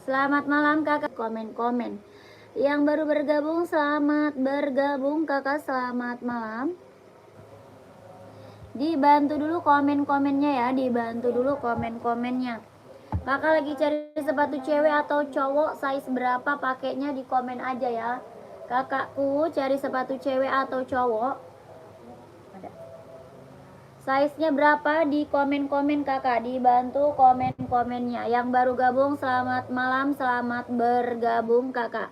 Selamat malam kakak, komen-komen. Yang baru bergabung selamat bergabung kakak, selamat malam. Dibantu dulu komen-komennya ya, dibantu dulu komen-komennya. Kakak lagi cari sepatu cewek atau cowok, size berapa pakainya di komen aja ya. Kakakku cari sepatu cewek atau cowok, size-nya berapa di komen-komen kakak, dibantu komen-komennya. Yang baru gabung selamat malam, selamat bergabung kakak.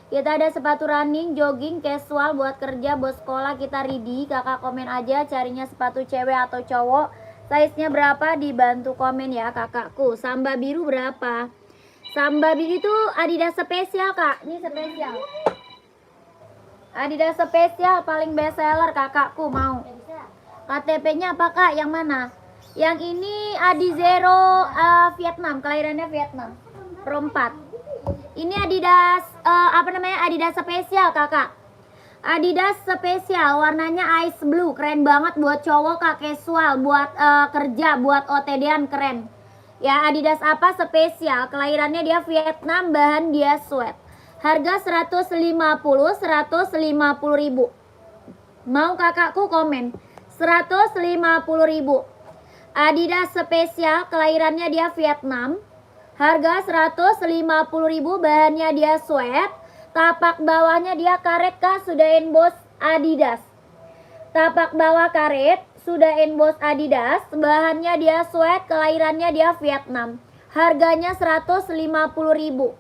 Kita ada sepatu running, jogging, casual buat kerja, buat sekolah, kita ready. Kakak komen aja carinya sepatu cewek atau cowok, size-nya berapa, dibantu komen ya kakakku. Samba biru berapa? Samba biru itu Adidas spesial kak, ini spesial. Adidas spesial paling best seller, kakakku mau. KTP-nya apa kak? Yang mana? Yang ini Adizero Vietnam, kelahirannya Vietnam. Pro 4. Ini Adidas Adidas spesial kakak. Adidas spesial warnanya ice blue, keren banget buat cowok kak, casual, buat kerja, buat OTD-an keren. Ya, Adidas apa spesial, kelahirannya dia Vietnam, bahan dia sweat. Harga 150 ribu. Mau kakakku komen. 150.000. Adidas spesial, kelahirannya dia Vietnam. Harga 150.000, bahannya dia sweat. Tapak bawahnya dia karet kak, sudah emboss Adidas. Tapak bawah karet, sudah emboss Adidas. Bahannya dia sweat, kelahirannya dia Vietnam. Harganya 150.000.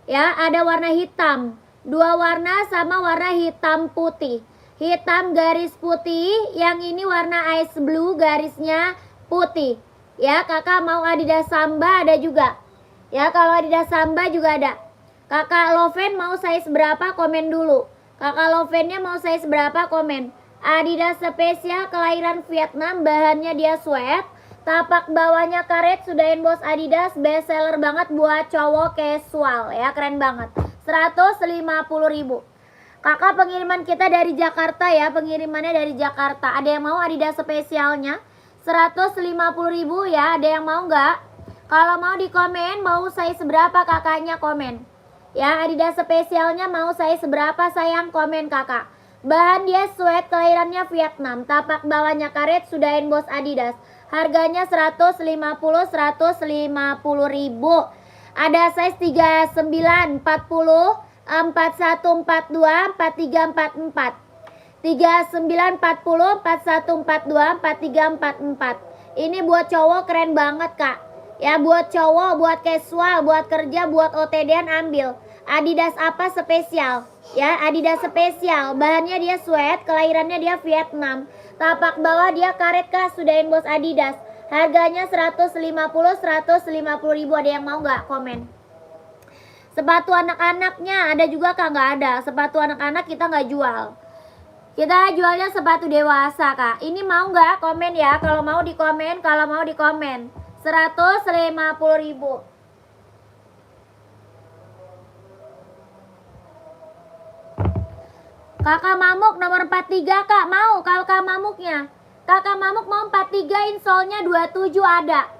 Ya, ada warna hitam. 2 warna sama warna hitam putih. Hitam garis putih, yang ini warna ice blue garisnya putih. Ya, kakak mau Adidas Samba ada juga. Ya, kalau Adidas Samba juga ada. Kakak Loven mau size berapa, komen dulu. Kakak Lovennya mau size berapa, komen. Adidas spesial, kelahiran Vietnam, bahannya dia sweat. Tapak bawahnya karet, sudah emboss Adidas, best seller banget buat cowok casual. Ya, keren banget. 150.000. Kakak, pengiriman kita dari Jakarta ya, pengirimannya dari Jakarta. Ada yang mau Adidas spesialnya? 150.000 ya, ada yang mau nggak? Kalau mau di komen, mau size berapa kakaknya, komen. Ya, Adidas spesialnya mau size berapa sayang, komen kakak. Bahan dia sweat, kelahirannya Vietnam. Tapak bawahnya karet, sudah emboss Adidas. Harganya 150.000. Ada size 39, 40, 41, 42, 43, 44. 39, 40, 41, 42, 43, 44. Ini buat cowok keren banget kak. Ya, buat cowok, buat casual, buat kerja, buat OTD-an ambil. Adidas apa spesial? Ya, Adidas spesial. Bahannya dia sweat, kelahirannya dia Vietnam. Tapak bawah dia karet kak, sudah emboss Adidas. Harganya 150.000. Ada yang mau nggak, komen. Sepatu anak-anaknya ada juga kak, nggak ada. Sepatu anak-anak kita nggak jual. Kita jualnya sepatu dewasa kak. Ini mau nggak, komen ya. Kalau mau di komen, kalau mau di komen. 150.000. Kakak Mamuk nomor 43 kak, mau kalau kak Mamuknya. Kakak Mamuk mau 43, insolnya 27 ada.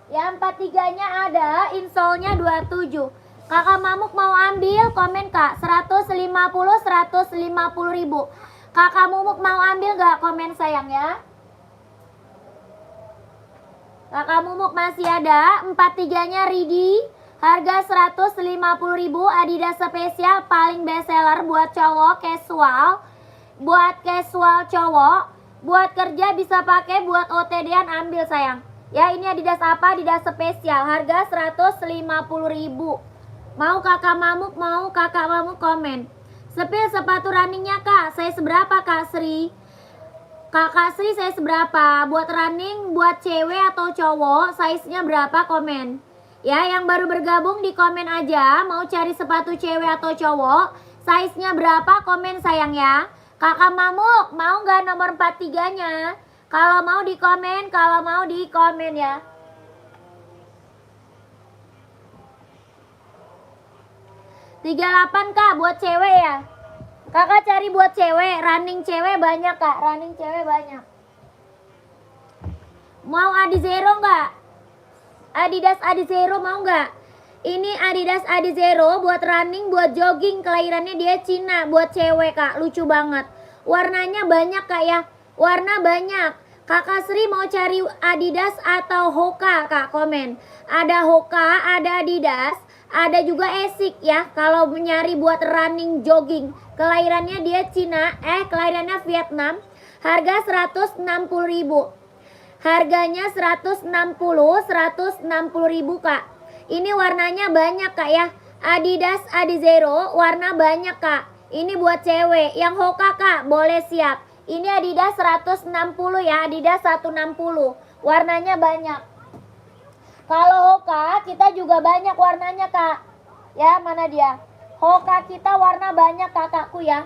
Ya, 43-nya ada, insolnya 27. Kakak Mamuk mau ambil, komen kak. 150.000. Kakak Mamuk mau ambil nggak, komen sayang ya. Kakak Mamuk masih ada, 43-nya ready. Harga 150.000. Adidas spesial, paling best seller buat cowok casual. Buat casual cowok, buat kerja bisa pakai, buat OTD-an ambil sayang. Ya, ini Adidas apa? Adidas spesial. Harga 150.000. Mau kakak Mamuk, mau kakak Mamuk, komen. Sepil sepatu runningnya kak, saya seberapa kak Sri? Kakak Sri saya seberapa? Buat running, buat cewek atau cowok, size-nya berapa, komen. Ya, yang baru bergabung di komen aja. Mau cari sepatu cewek atau cowok, size-nya berapa, komen sayang ya. Kakak Mamuk, mau nggak nomor 43-nya? Kalau mau di komen, kalau mau di komen ya. 38 Kak, buat cewek ya. Kakak cari buat cewek, running cewek banyak Kak, running cewek banyak. Mau Adizero nggak? Adidas Adizero mau nggak? Ini Adidas Adizero buat running, buat jogging, kelahirannya dia Cina, buat cewek Kak, lucu banget. Warnanya banyak Kak ya, warna banyak. Kakak Sri mau cari Adidas atau Hoka Kak, komen. Ada Hoka, ada Adidas, ada juga Esik ya. Kalau nyari buat running jogging, kelahirannya dia Cina, kelahirannya Vietnam. Harga 160.000. Harganya 160.000 Kak. Ini warnanya banyak Kak ya. Adidas Adizero warna banyak Kak. Ini buat cewek. Yang Hoka Kak boleh siap. Ini Adidas 160 ya. Adidas 160. Warnanya banyak. Kalau Hoka kita juga banyak warnanya Kak. Ya, mana dia? Hoka kita warna banyak kakakku ya.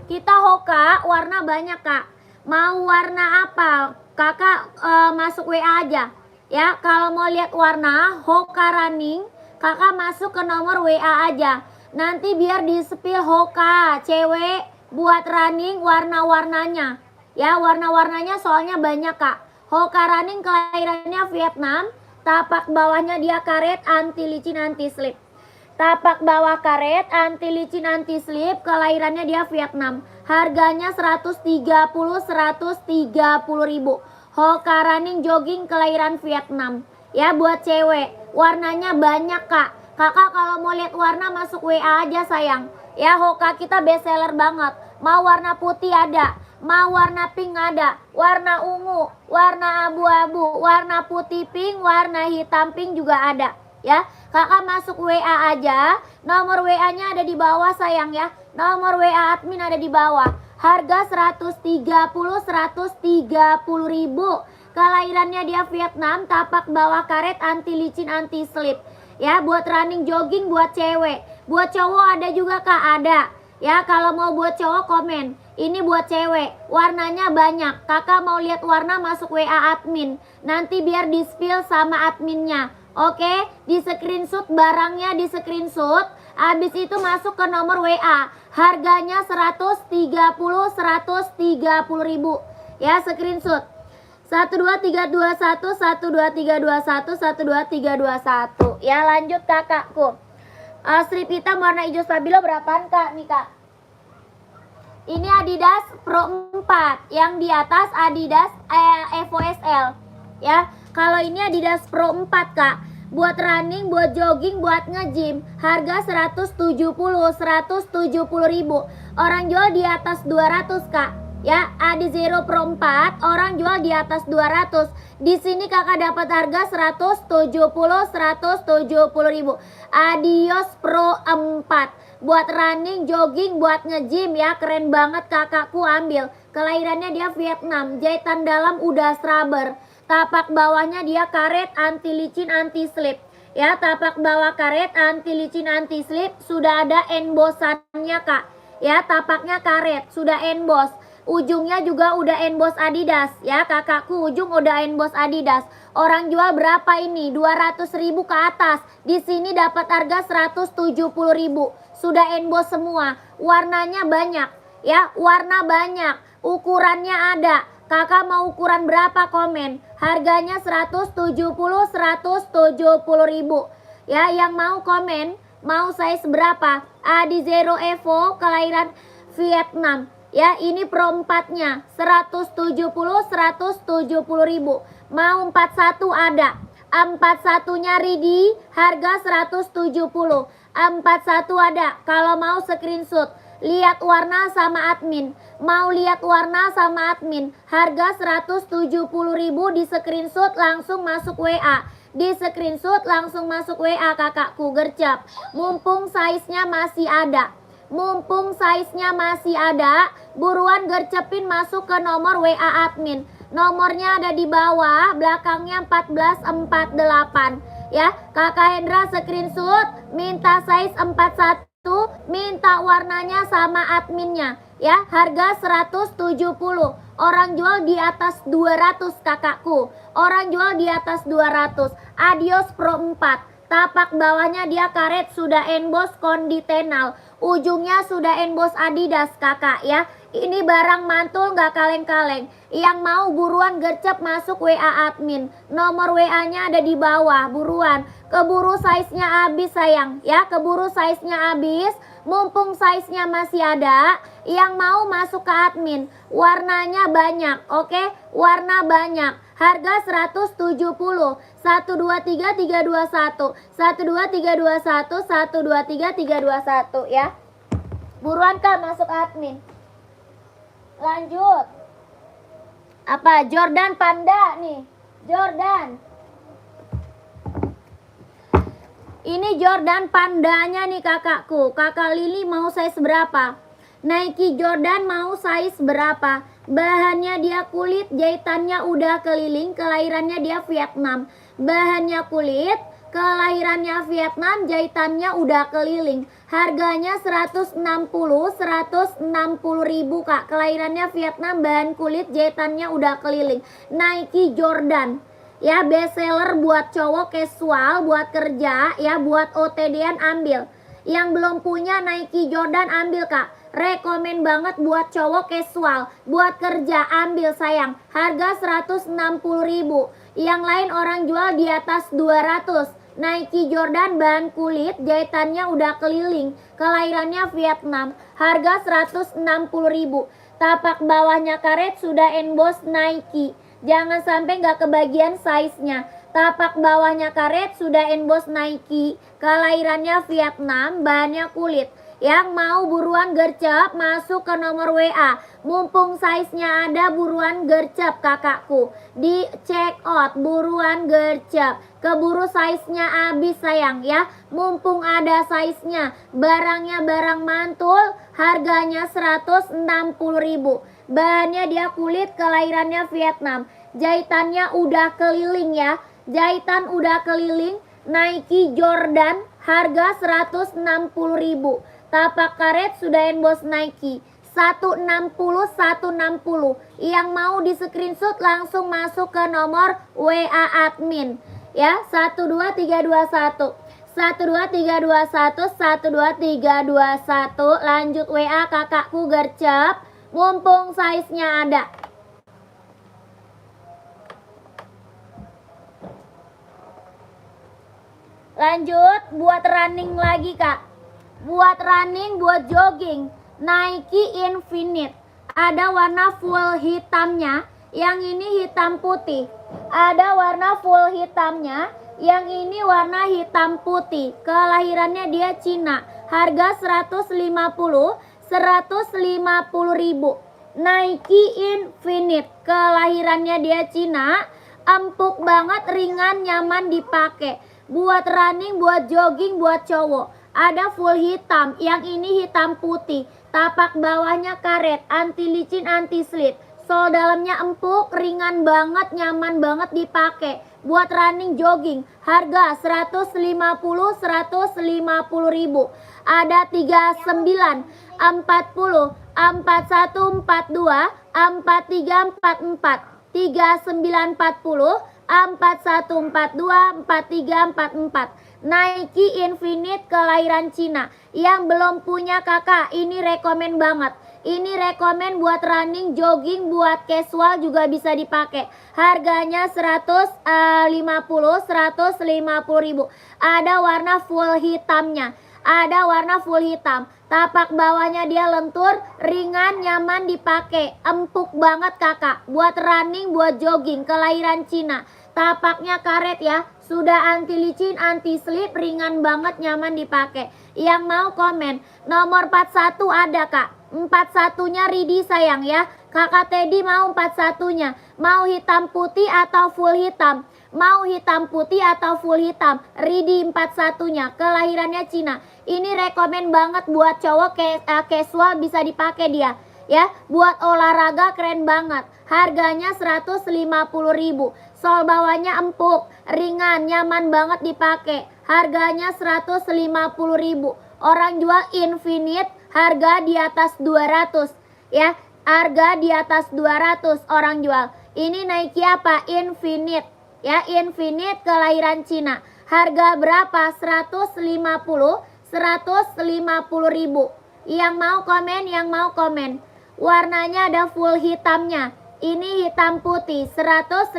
Kita Hoka warna banyak Kak. Mau warna apa? Kakak masuk WA aja. Ya, kalau mau lihat warna Hoka running, kakak masuk ke nomor WA aja. Nanti biar di-spill Hoka cewek buat running warna-warnanya. Ya, warna-warnanya soalnya banyak Kak. Hoka running kelahirannya Vietnam. Tapak bawahnya dia karet, anti licin, anti slip. Tapak bawah karet, anti licin, anti slip, kelahirannya dia Vietnam. Harganya 130.000. Hoka running jogging kelahiran Vietnam. Ya, buat cewek. Warnanya banyak Kak. Kakak kalau mau lihat warna masuk WA aja sayang. Ya, Hoka kita best seller banget. Mau warna putih ada, mau warna pink ada, warna ungu, warna abu-abu, warna putih pink, warna hitam pink juga ada. Ya, kakak masuk WA aja. Nomor WA-nya ada di bawah sayang ya. Nomor WA admin ada di bawah. Harga 130.000. Kelahirannya dia Vietnam, tapak bawah karet, anti licin, anti slip. Ya, buat running jogging buat cewek. Buat cowok ada juga Kak, ada. Ya, kalau mau buat cowok komen. Ini buat cewek. Warnanya banyak. Kakak mau lihat warna masuk WA admin. Nanti biar di-spill sama adminnya. Oke, di screenshot barangnya, di screenshot. Habis itu masuk ke nomor WA. Harganya 130.000. Ya, screenshot. 12321, 12321, 12321. Ya, lanjut kakakku. Strip hitam warna hijau stabilo berapaan Kak? Nih Kak. Ini Adidas Pro 4. Yang di atas Adidas Evo SL. Ya, kalau ini Adidas Pro 4 Kak. Buat running, buat jogging, buat nge-gym. Harga 170.000. Orang jual di atas 200 Kak. Ya, Adizero Pro 4 orang jual di atas 200. Di sini kakak dapat harga 170.000. Adios Pro 4. Buat running, jogging, buat nge-gym ya, keren banget kakakku ambil. Kelahirannya dia Vietnam, jahitan dalam udah rubber. Tapak bawahnya dia karet, anti licin, anti slip. Ya, tapak bawah karet, anti licin, anti slip. Sudah ada embosannya Kak. Ya, tapaknya karet, sudah emboss. Ujungnya juga udah emboss Adidas ya kakakku, ujung udah emboss Adidas. Orang jual berapa ini? 200.000 ke atas. Di sini dapat harga 170.000. Sudah emboss semua. Warnanya banyak ya, warna banyak. Ukurannya ada. Kakak mau ukuran berapa komen? Harganya 170.000. Ya, yang mau komen, mau size berapa? Adizero Evo kelahiran Vietnam. Ya, ini Pro 4-nya 170.000. Mau 41 ada. 41-nya ready, harga 170. 41 ada. Kalau mau screenshot, lihat warna sama admin. Mau lihat warna sama admin, harga 170.000 di screenshot langsung masuk WA. Di screenshot langsung masuk WA kakakku, gercep. Mumpung size-nya masih ada. Mumpung size-nya masih ada, buruan gercepin masuk ke nomor WA admin. Nomornya ada di bawah, belakangnya 1448. Ya, Kakak Hendra screenshot, minta size 41, minta warnanya sama adminnya. Ya, harga 170. Orang jual di atas 200 kakakku. Orang jual di atas 200. Adios Pro 4. Tapak bawahnya dia karet sudah emboss kondisional. Ujungnya sudah emboss Adidas kakak ya. Ini barang mantul nggak kaleng-kaleng. Yang mau buruan gercep masuk WA admin. Nomor WA-nya ada di bawah. Buruan. Keburu size-nya habis sayang ya. Keburu size-nya habis. Mumpung size-nya masih ada. Yang mau masuk ke admin. Warnanya banyak. Oke. Warna banyak. Harga 170. 123 321. 123 321. 123 321 ya. Buruan kak masuk admin. Lanjut. Apa? Jordan Panda nih. Jordan. Ini Jordan Pandanya nih kakakku. Kakak Lili mau size berapa? Nike Jordan mau size berapa? Bahannya dia kulit, jahitannya udah keliling, kelahirannya dia Vietnam. Bahannya kulit, kelahirannya Vietnam, jahitannya udah keliling. Harganya 160 ribu kak. Kelahirannya Vietnam, bahan kulit, jahitannya udah keliling. Nike Jordan. Ya best seller buat cowok casual, buat kerja, ya buat OTD-an ambil. Yang belum punya Nike Jordan ambil kak. Rekomen banget buat cowok casual, buat kerja ambil sayang. Harga 160 ribu. Yang lain orang jual di atas 200. Nike Jordan bahan kulit, jahitannya udah keliling. Kelahirannya Vietnam. Harga 160 ribu. Tapak bawahnya karet sudah emboss Nike. Jangan sampai nggak kebagian size-nya. Tapak bawahnya karet sudah emboss Nike. Kelahirannya Vietnam, bahannya kulit. Yang mau buruan gercep masuk ke nomor WA. Mumpung size-nya ada buruan gercep kakakku. Di check out buruan gercep. Keburu size-nya habis sayang ya. Mumpung ada size-nya. Barangnya barang mantul. Harganya 160 ribu. Bahannya dia kulit, kelahirannya Vietnam. Jahitannya udah keliling ya. Jahitan udah keliling. Nike Jordan harga 160 ribu. Tapak karet sudah emboss Nike. 160. Yang mau di screenshot langsung masuk ke nomor WA admin. Ya 12321. 12321. 12321. Lanjut WA kakakku gercep. Mumpung size-nya ada. Lanjut buat running lagi kak. Buat running, buat jogging, Nike Infinite. Ada warna full hitamnya, yang ini hitam putih. Ada warna full hitamnya, yang ini warna hitam putih. Kelahirannya dia Cina. Harga 150 ribu. Nike Infinite. Kelahirannya dia Cina. Empuk banget, ringan, nyaman dipakai. Buat running, buat jogging, buat cowok. Ada full hitam, yang ini hitam putih. Tapak bawahnya karet, anti licin, anti slip. Sol dalamnya empuk, ringan banget, nyaman banget dipakai. Buat running, jogging. Harga 150 ribu. Ada 39, 40, 41, 42, 43, 44. 39, 40, 41, 42, 43, 44. Nike Infinite kelahiran Cina. Yang belum punya kakak, ini rekomen banget. Ini rekomen buat running, jogging, buat casual juga bisa dipakai. Harganya 150 ribu. Ada warna full hitamnya. Ada warna full hitam. Tapak bawahnya dia lentur, ringan, nyaman dipakai. Empuk banget kakak. Buat running, buat jogging, kelahiran Cina. Tapaknya karet ya. Sudah anti licin, anti slip, ringan banget, nyaman dipakai. Yang mau komen, nomor 41 ada kak. 41-nya Ridi sayang ya. Kakak Teddy mau 41-nya. Mau hitam putih atau full hitam? Mau hitam putih atau full hitam? Ridi 41-nya. Kelahirannya Cina. Ini rekomen banget buat cowok casual, bisa dipakai dia. Ya, buat olahraga keren banget. Harganya 150 ribu. Sol bawahnya empuk, ringan, nyaman banget dipakai. Harganya 150 ribu. Orang jual Infinite, harga di atas 200. Ya, harga di atas 200 orang jual. Ini Nike apa? Infinite. Ya, Infinite kelahiran Cina. Harga berapa? 150 ribu. Yang mau komen. Warnanya ada full hitamnya. Ini hitam putih 150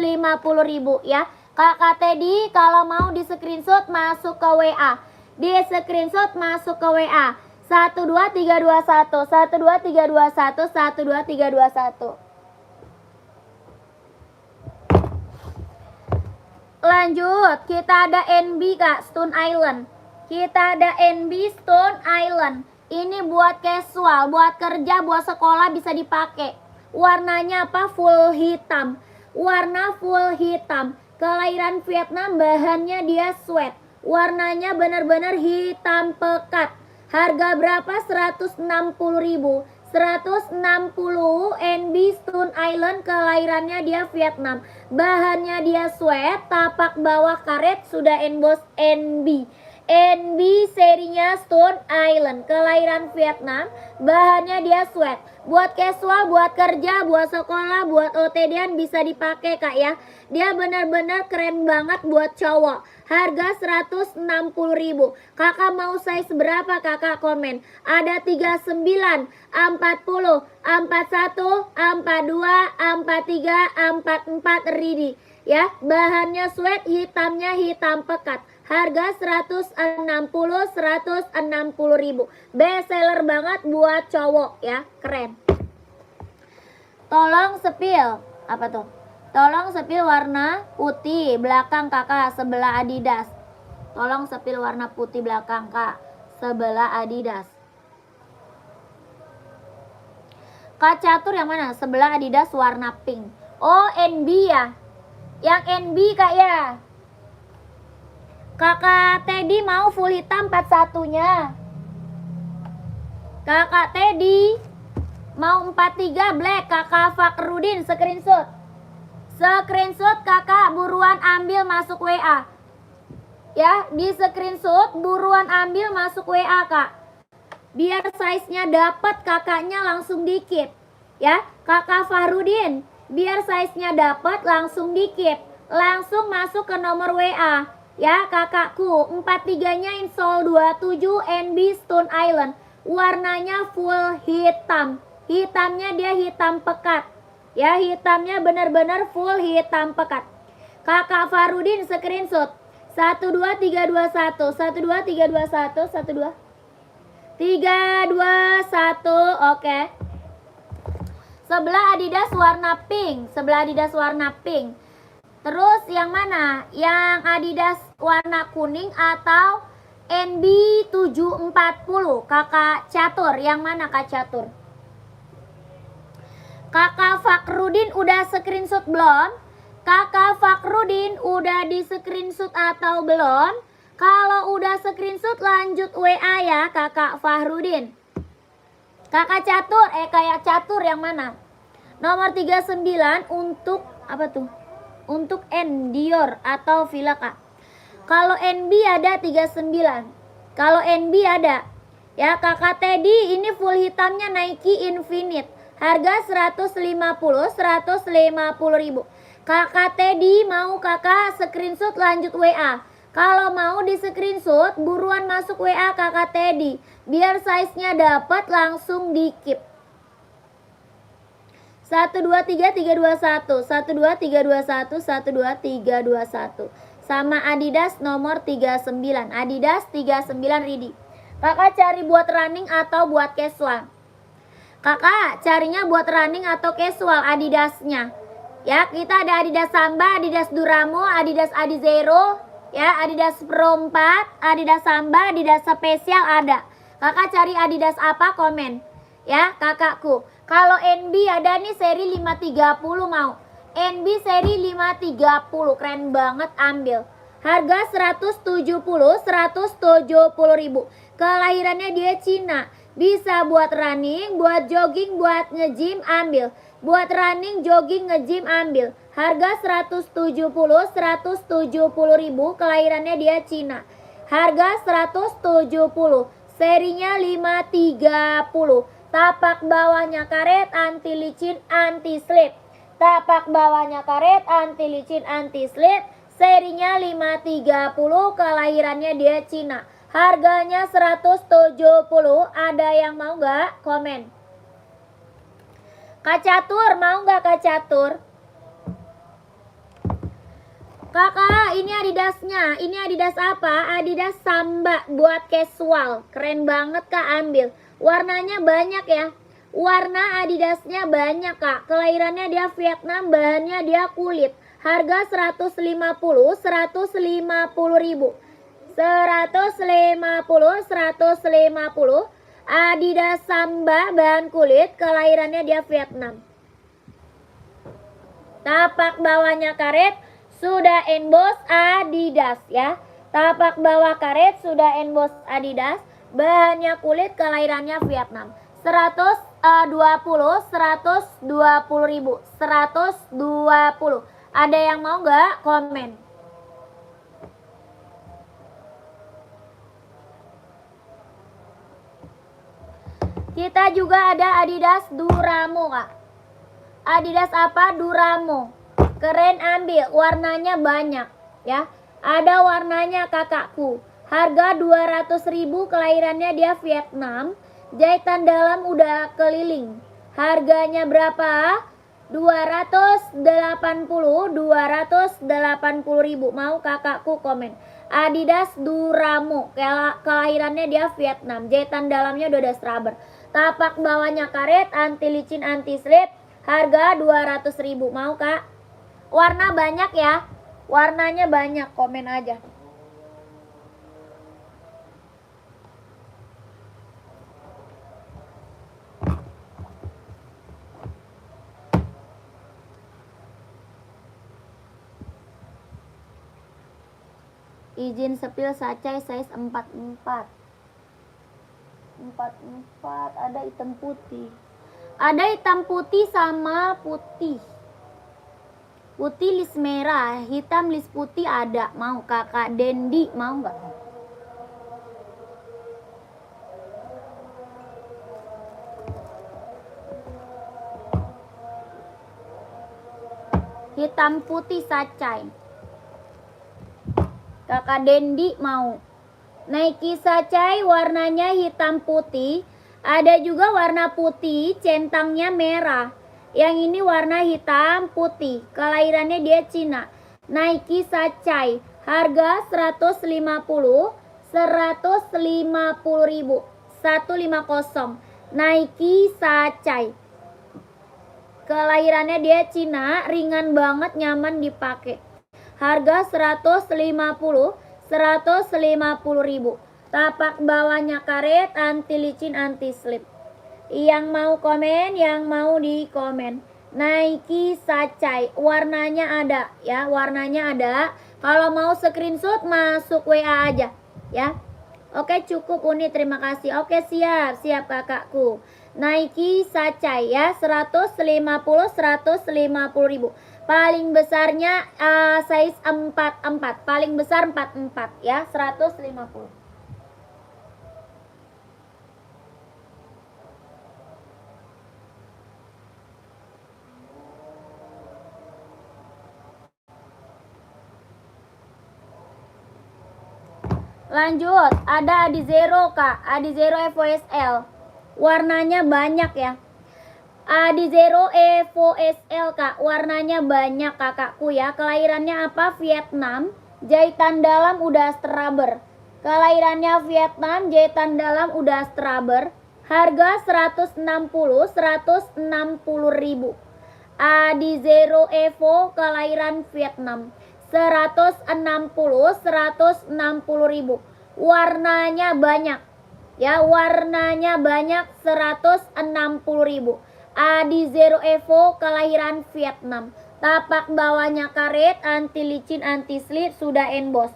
ribu ya. Kakak Teddy kalau mau di screenshot masuk ke WA. Di screenshot masuk ke WA. 12321 12321 12321. Lanjut, kita ada NB Kak, Stone Island. Kita ada NB Stone Island. Ini buat casual, buat kerja, buat sekolah bisa dipakai. Warnanya apa? Full hitam. Warna full hitam. Kelahiran Vietnam, bahannya dia sweat. Warnanya benar-benar hitam pekat. Harga berapa? 160 ribu. 160 NB Stone Island, kelahirannya dia Vietnam. Bahannya dia sweat, tapak bawah karet sudah emboss NB. NB serinya Stone Island, kelahiran Vietnam, bahannya dia sweat. Buat casual, buat kerja, buat sekolah, buat OTD-an bisa dipakai Kak ya. Dia benar-benar keren banget buat cowok. Harga 160 ribu. Kakak mau size berapa kakak komen? Ada 39, 40, 41, 42, 43, 44 ready. Ya, bahannya sweat, hitamnya hitam pekat. Harga 160 ribu. Best seller banget buat cowok ya, keren. Tolong sepil. Apa tuh? Tolong sepil warna putih belakang kakak sebelah Adidas. Tolong sepil warna putih belakang kak sebelah Adidas. Kak Catur yang mana? Sebelah Adidas warna pink. Oh NB ya. Yang NB kak ya. Kakak Teddy mau full hitam 41-nya. Kakak Teddy mau 43 black. Kakak Fakrudin screenshot. Screenshot kakak buruan ambil masuk WA. Ya, di screenshot buruan ambil masuk WA kak. Biar size-nya dapat kakaknya langsung dikit. Ya, kakak Fahrudin, biar size-nya dapat langsung dikit. Langsung masuk ke nomor WA. Ya kakakku, 43-nya install 27 NB Stone Island. Warnanya full hitam. Hitamnya dia hitam pekat. Ya, hitamnya benar-benar full hitam pekat. Kakak Farudin screenshot. 12321 12321 12321. Oke. Sebelah Adidas warna pink. Sebelah Adidas warna pink. Terus yang mana? Yang Adidas warna kuning atau NB 740? Kakak Catur, yang mana Kak Catur? Kakak Fakrudin udah screenshot belum? Kakak Fakrudin udah di screenshot atau belum? Kalau udah screenshot lanjut WA ya Kakak Fahrudin. Kakak Catur, kayak Catur yang mana? Nomor 39 untuk apa tuh? Untuk Endior atau Villa Kak. Kalau NB ada 39. Kalau NB ada. Ya kakak Teddy ini full hitamnya Nike Infinite. Harga 150 ribu. Kakak Teddy mau kakak screenshot lanjut WA. Kalau mau di screenshot buruan masuk WA kakak Teddy. Biar size-nya dapat langsung dikip. 123321 12321 12321 sama Adidas nomor 39. Adidas 39 ready. Kakak cari buat running atau buat casual? Kakak carinya buat running atau casual Adidasnya. Ya, kita ada Adidas Samba, Adidas Duramo, Adidas Adizero, ya, Adidas Pro 4, Adidas Samba, Adidas spesial ada. Kakak cari Adidas apa komen? Ya, kakakku. Kalau NB ada nih seri 530 mau. NB seri 530 keren banget ambil. Harga 170 ribu. Kelahirannya dia Cina. Bisa buat running, buat jogging, buat nge-gym ambil. Buat running, jogging, nge-gym ambil. Harga 170 ribu. Kelahirannya dia Cina. Harga 170. Serinya 530. Tapak bawahnya karet, anti licin, anti slip. Tapak bawahnya karet, anti licin, anti slip. Serinya 530, kelahirannya dia Cina. Harganya 170. Ada yang mau nggak? Komen. Kak Catur, mau nggak Kak Catur? Kakak, ini Adidasnya. Ini Adidas apa? Adidas Samba buat casual. Keren banget Kak, ambil. Warnanya banyak ya. Warna Adidasnya banyak Kak. Kelahirannya dia Vietnam, bahannya dia kulit. Harga 150 ribu. 150. Adidas Samba bahan kulit, kelahirannya dia Vietnam. Tapak bawahnya karet, sudah emboss Adidas ya. Tapak bawah karet sudah emboss Adidas. Bahannya kulit, kelahirannya Vietnam. 120 ribu. 120. Ada yang mau nggak? Komen. Kita juga ada Adidas Duramo Kak. Adidas apa? Duramo. Keren, ambil. Warnanya banyak ya. Ada warnanya kakakku. Harga 200.000, kelahirannya dia Vietnam. Jahitan dalam udah keliling. Harganya berapa? 280.000. Mau kakakku komen. Adidas Duramo. Kelahirannya dia Vietnam. Jahitan dalamnya udah ada rubber. Tapak bawahnya karet, anti licin, anti slip. Harga 200.000. Mau Kak? Warna banyak ya. Warnanya banyak, komen aja. Izin sepil Sacai size 44. 44, ada hitam putih. Ada hitam putih sama putih. Putih list merah, hitam list putih ada. Mau kakak Dendi, mau nggak? Hitam putih Sacai. Kakak Dendi mau. Nike Sacai warnanya hitam putih. Ada juga warna putih, centangnya merah. Yang ini warna hitam putih. Kelahirannya dia Cina. Nike Sacai. Harga 150 ribu. 150. Nike Sacai. Kelahirannya dia Cina. Ringan banget, nyaman dipakai. Harga 150 ribu. Tapak bawahnya karet, anti licin, anti slip. Yang mau komen, yang mau di komen. Nike Sacai, warnanya ada ya, warnanya ada. Kalau mau screenshot masuk WA aja ya. Oke, cukup Uni, terima kasih. Oke, siap kakakku. Nike Sacai ya, 150 ribu. Paling besarnya size 44. Paling besar 44 ya, 150. Lanjut, ada Adizero Kak, Adizero FOSL. Warnanya banyak ya. Adizero Evo SL Kak, warnanya banyak kakakku ya. Kelahirannya apa? Vietnam. Jahitan dalam udah rubber. Kelahirannya Vietnam, jahitan dalam udah rubber. Harga 160 ribu. Adizero Evo kelahiran Vietnam. 160 ribu. Warnanya banyak ya, warnanya banyak. 160 ribu. Adizero Evo kelahiran Vietnam. Tapak bawahnya karet, anti licin, anti slip, sudah emboss.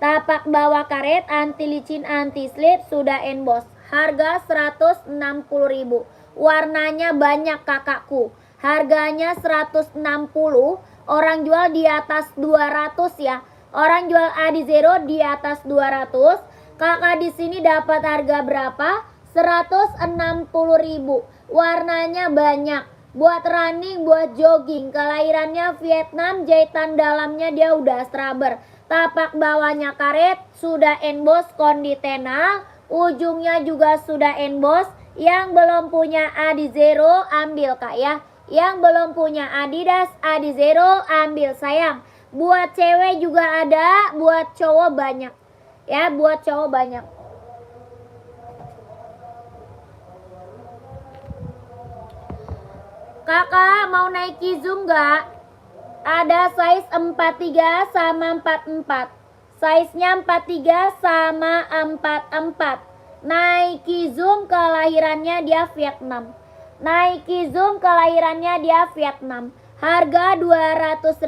Tapak bawah karet, anti licin, anti slip, sudah emboss. Harga 160 ribu. Warnanya banyak kakakku. Harganya 160. Orang jual di atas 200 ya. Orang jual Adizero di atas 200. Kakak di sini dapat harga berapa? 160 ribu. Warnanya banyak. buat running, buat jogging. Kelahirannya Vietnam, jahitan dalamnya dia udah straber. Tapak bawahnya karet, sudah emboss konditenal, ujungnya juga sudah emboss. Yang belum punya Adi Zero ambil kak ya. Yang belum punya Adidas Adi Zero ambil sayang. Buat cewek juga ada, buat cowok banyak. Ya, buat cowok banyak. Kakak mau Nike Zoom gak? Ada size 43 sama 44. Size-nya 43 sama 44. Nike Zoom kelahirannya dia Vietnam. Nike Zoom kelahirannya dia Vietnam. Harga 200.000.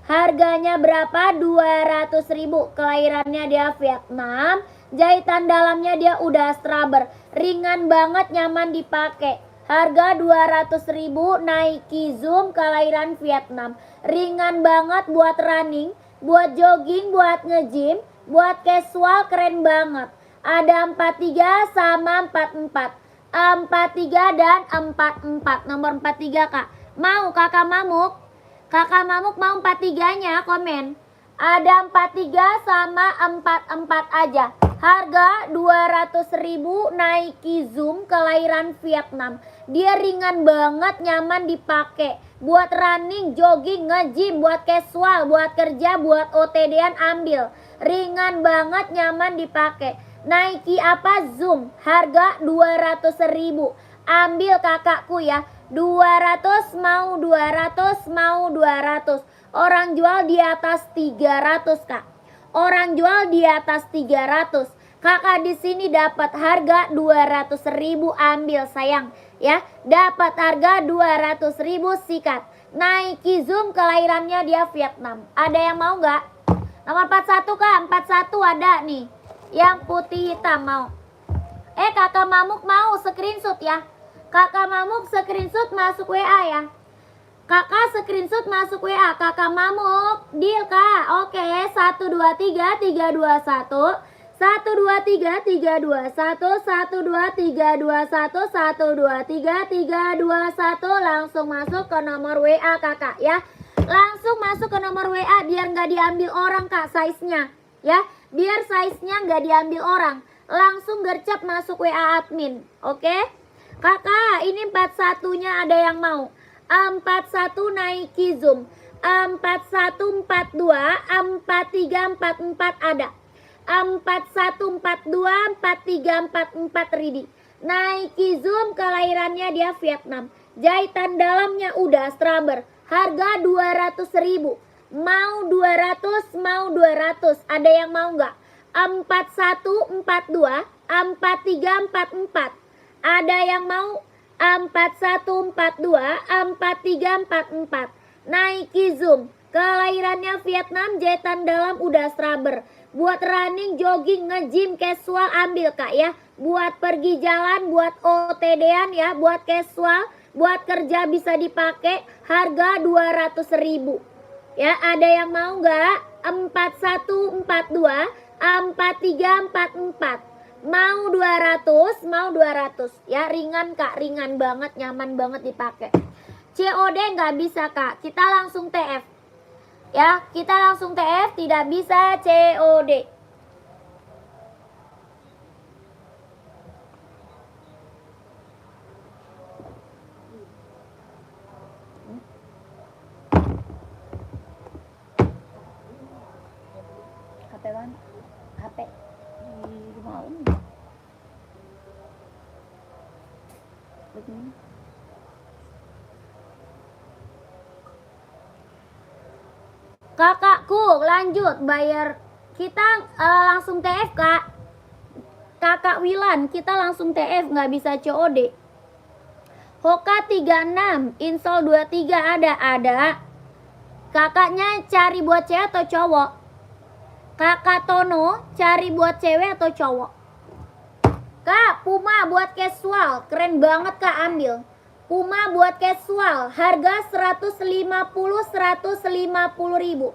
Harganya berapa? 200.000. Kelahirannya dia Vietnam. Jahitan dalamnya dia udah straber. Ringan banget, nyaman dipakai. Harga 200.000 Nike Zoom kelahiran Vietnam. Ringan banget buat running, buat jogging, buat nge-gym, buat casual, keren banget. Ada 43 sama 44. 43 dan 44. Nomor 43 kak. Mau kakak Mamuk? Kakak Mamuk mau 43-nya komen. Ada 43 sama 44 aja. Harga 200.000 Nike Zoom kelahiran Vietnam. Dia ringan banget, nyaman dipakai. Buat running, jogging, nge-gym, buat casual, buat kerja, buat OTD-an ambil. Ringan banget, nyaman dipakai. Nike apa? Zoom. Harga 200.000. Ambil kakakku ya. 200 mau 200 mau 200. Orang jual di atas 300 kak. Orang jual di atas 300. Kakak di sini dapat harga 200.000 ambil sayang ya. Dapat harga 200.000 sikat. Nike Zoom kelahirannya dia Vietnam. Ada yang mau nggak? Nomor 41 kak. 41 ada nih. Yang putih hitam mau. Kakak Mamuk mau screenshot ya. Kakak Mamuk screenshot masuk WA ya. Kakak screenshot masuk WA. Kakak Mamuk deal kak. Oke, 123 321 123 321 123 21 123 321. Langsung masuk ke nomor WA kakak ya. Langsung masuk ke nomor WA biar nggak diambil orang kak size-nya ya. Biar size-nya nggak diambil orang. Langsung gercep masuk WA admin. Oke kakak, ini 41-nya ada yang mau. 41 Nike Zoom, 41 42 43 44 ada. 41 42 43 44 ready. Nike Zoom kelahirannya dia Vietnam. Jahitan dalamnya udah straber. Harga 200.000. Mau 200 mau 200. Ada yang mau nggak? 41 42 43 44. Ada yang mau? 41 42 43 44. Nike Zoom kelahirannya Vietnam, jahitan dalam udah straber. Buat running, jogging, nge-gym, casual ambil kak ya. Buat pergi jalan, buat OTD-an ya, buat casual, buat kerja bisa dipakai. Harga 200.000 ya. Ada yang mau nggak? 41 42 43 44. Mau 200, mau 200 ya. Ringan kak, ringan banget, nyaman banget dipakai. COD nggak bisa kak, kita langsung TF ya. Kita langsung TF, tidak bisa COD. HP kan? HP di rumah Om. Begini. Kakakku lanjut bayar. Kita langsung TF kak. Kakak Wilan kita langsung TF, nggak bisa COD. Hoka 36 Insol 23 ada. Kakaknya cari buat cewek atau cowok? Kakak Tono cari buat cewek atau cowok? Kak Puma buat casual, keren banget kak, ambil. Puma buat casual, harga 150.000.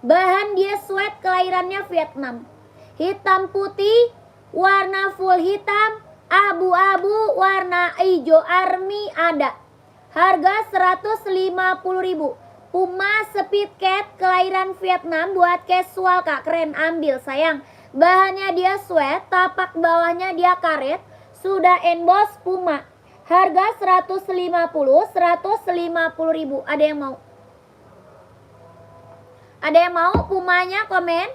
Bahan dia sweat, kelahirannya Vietnam. Hitam putih, warna full hitam, abu-abu, warna hijau army ada. harga 150.000. Puma Speed Cat kelahiran Vietnam buat casual Kak, keren, ambil sayang. Bahannya dia sweat, tapak bawahnya dia karet, sudah emboss Puma. Harga 150.000. Ada yang mau? Ada yang mau Pumanya, komen?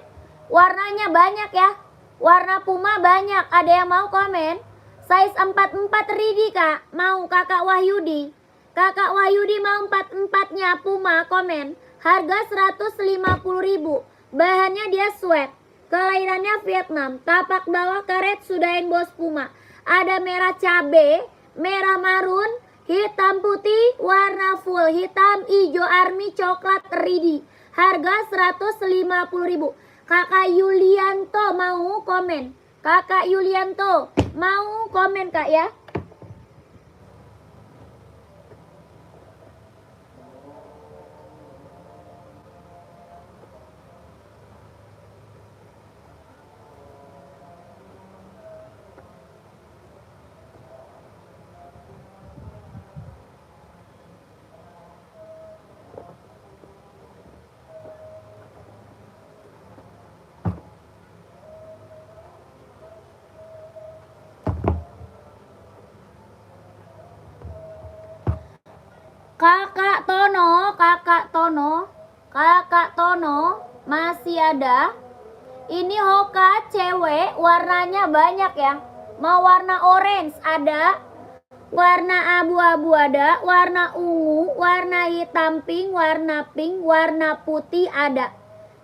Warnanya banyak ya. Warna Puma banyak. Ada yang mau komen? Size 44 ready Kak. Mau Kakak Wahyudi? Kakak Wahyudi mau 44-nya Puma, komen. Harga 150.000. Bahannya dia sweat. Kelahirannya Vietnam. Tapak bawah karet, sudah emboss Puma. Ada merah cabe, merah marun, hitam putih, warna full, hitam, hijau, army, coklat, ready. Harga 150.000. Kakak Yulianto mau komen? Kakak Yulianto mau komen Kak ya? Kakak Tono masih ada. Ini Hoka cewek, warnanya banyak ya. Mau warna orange ada, warna abu-abu ada, warna ungu, warna hitam pink, warna putih ada.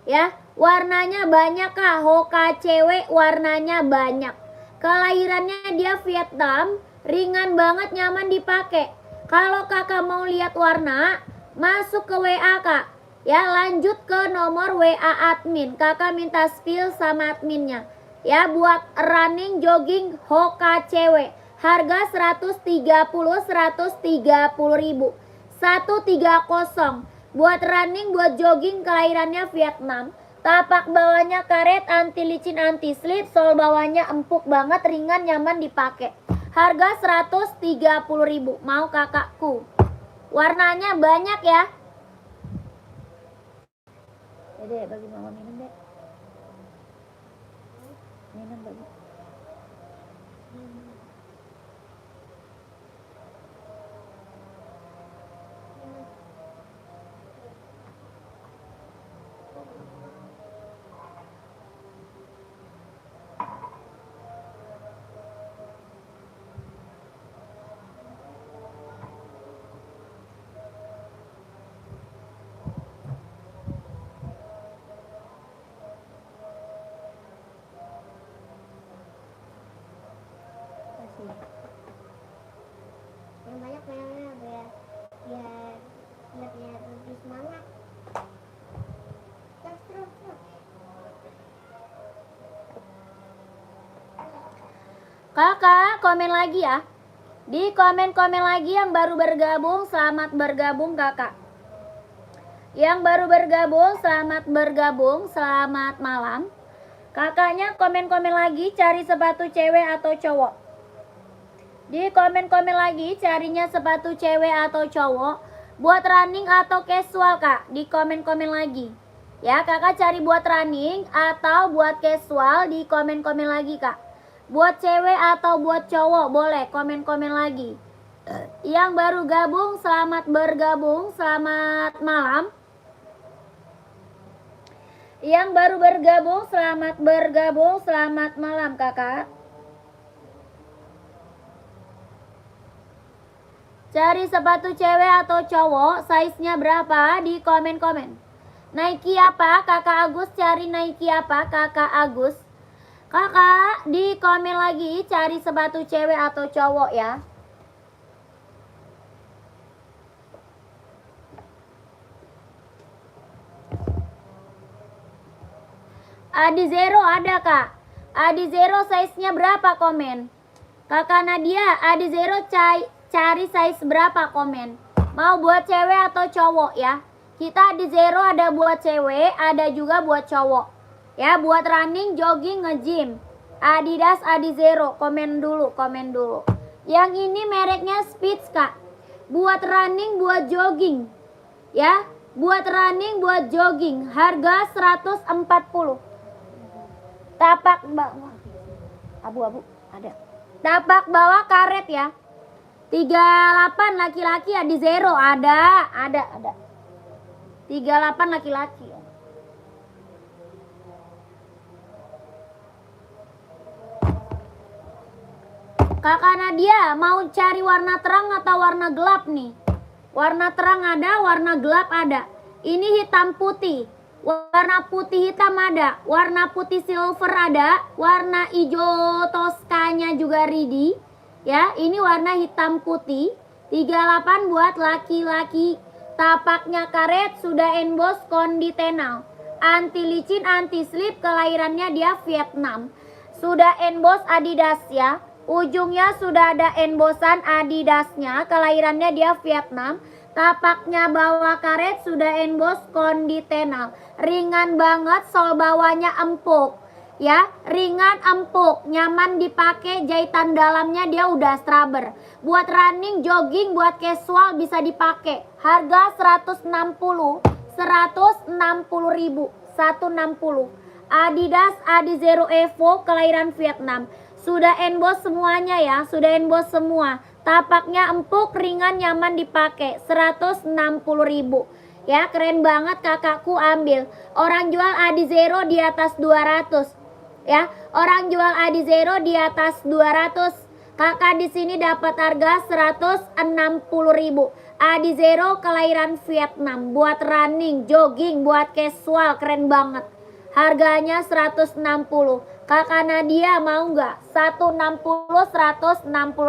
Ya, warnanya banyak Kak. Hoka cewek warnanya banyak. Kelahirannya dia Vietnam, ringan banget, nyaman dipakai. Kalau Kakak mau lihat warna, masuk ke WA Kak. Ya, lanjut ke nomor WA admin. Kakak minta spill sama adminnya. Ya, buat running jogging Hoka cewek. Harga 130.000. 130. Buat running, buat jogging, kelahirannya Vietnam. Tapak bawahnya karet, anti licin, anti slip. Sol bawahnya empuk banget, ringan, nyaman dipakai. Harga 130.000. Mau kakakku? Warnanya banyak ya. Dede, bagi mama minum deh. Minum bagi. Yang banyak mainannya biar lebih semangat. Terus. Kakak komen lagi ya. Di komen-komen lagi yang baru bergabung, selamat bergabung Kakak. Yang baru bergabung, selamat malam. Kakaknya komen-komen lagi, cari sepatu cewek atau cowok. Di komen-komen lagi, carinya sepatu cewek atau cowok. Buat running atau casual Kak, di komen-komen lagi. Ya, Kakak cari buat running atau buat casual, di komen-komen lagi Kak. Buat cewek atau buat cowok, boleh komen-komen lagi. Yang baru gabung, selamat bergabung, selamat malam. Yang baru bergabung, selamat malam Kakak. Cari sepatu cewek atau cowok, size-nya berapa, di komen-komen. Nike apa? Kakak Agus cari Nike apa? Kakak Agus. Kakak di komen lagi, cari sepatu cewek atau cowok ya. Adi Zero ada Kak. Adi Zero size-nya berapa, komen. Kakak Nadia, Adi Zero cari size berapa, komen. Mau buat cewek atau cowok ya. Kita Adi Zero ada buat cewek, ada juga buat cowok. Ya, buat running, jogging, nge-gym. Adidas Adi Zero, komen dulu. Yang ini mereknya Spitz Kak. buat running, buat jogging. Ya, buat running, buat jogging. Harga 140. Tapak bawah. Abu-abu ada. Tapak bawah karet ya. 38 laki-laki ya, di zero ada. 38 laki-laki ya. Kakak Nadia mau cari warna terang atau warna gelap nih? Warna terang ada, warna gelap ada. Ini hitam putih. Warna putih hitam ada, warna putih silver ada, warna hijau toskanya juga ready. Ya, ini warna hitam putih. 38 buat laki-laki. Tapaknya karet, sudah emboss konditenal. Anti licin, anti slip, kelahirannya dia Vietnam. Sudah emboss Adidas ya. Ujungnya sudah ada embossan Adidasnya, kelahirannya dia Vietnam. Tapaknya bawah karet, sudah emboss konditenal. Ringan banget, sol bawahnya empuk. Ya, ringan empuk, nyaman dipakai, jahitan dalamnya dia udah straber. Buat running, jogging, buat casual bisa dipakai. Harga 160 ribu, 160. Adidas Adizero Evo, kelahiran Vietnam. Sudah emboss semuanya ya, sudah emboss semua. Tapaknya empuk, ringan, nyaman dipakai. 160 ribu. Ya, keren banget, kakakku ambil. Orang jual Adizero di atas 200. Ya, orang jual Adizero di atas 200. Kakak di sini dapat harga 160 ribu. Adizero kelahiran Vietnam. Buat running, jogging, buat casual, keren banget. Harganya 160. Kakak Nadia mau nggak? 160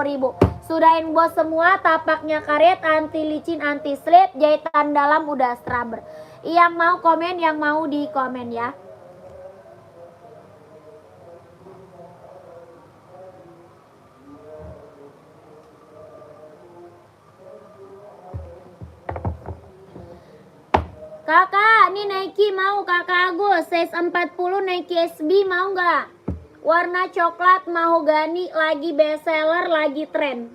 ribu. Sudah emboss semua, tapaknya karet, anti licin, anti slip, jahitan dalam udah straber. Yang mau komen, yang mau di komen ya. Kakak, ini Nike mau kakak Agus, size 40 Nike SB mau nggak? Warna coklat mahogani, lagi bestseller, lagi tren.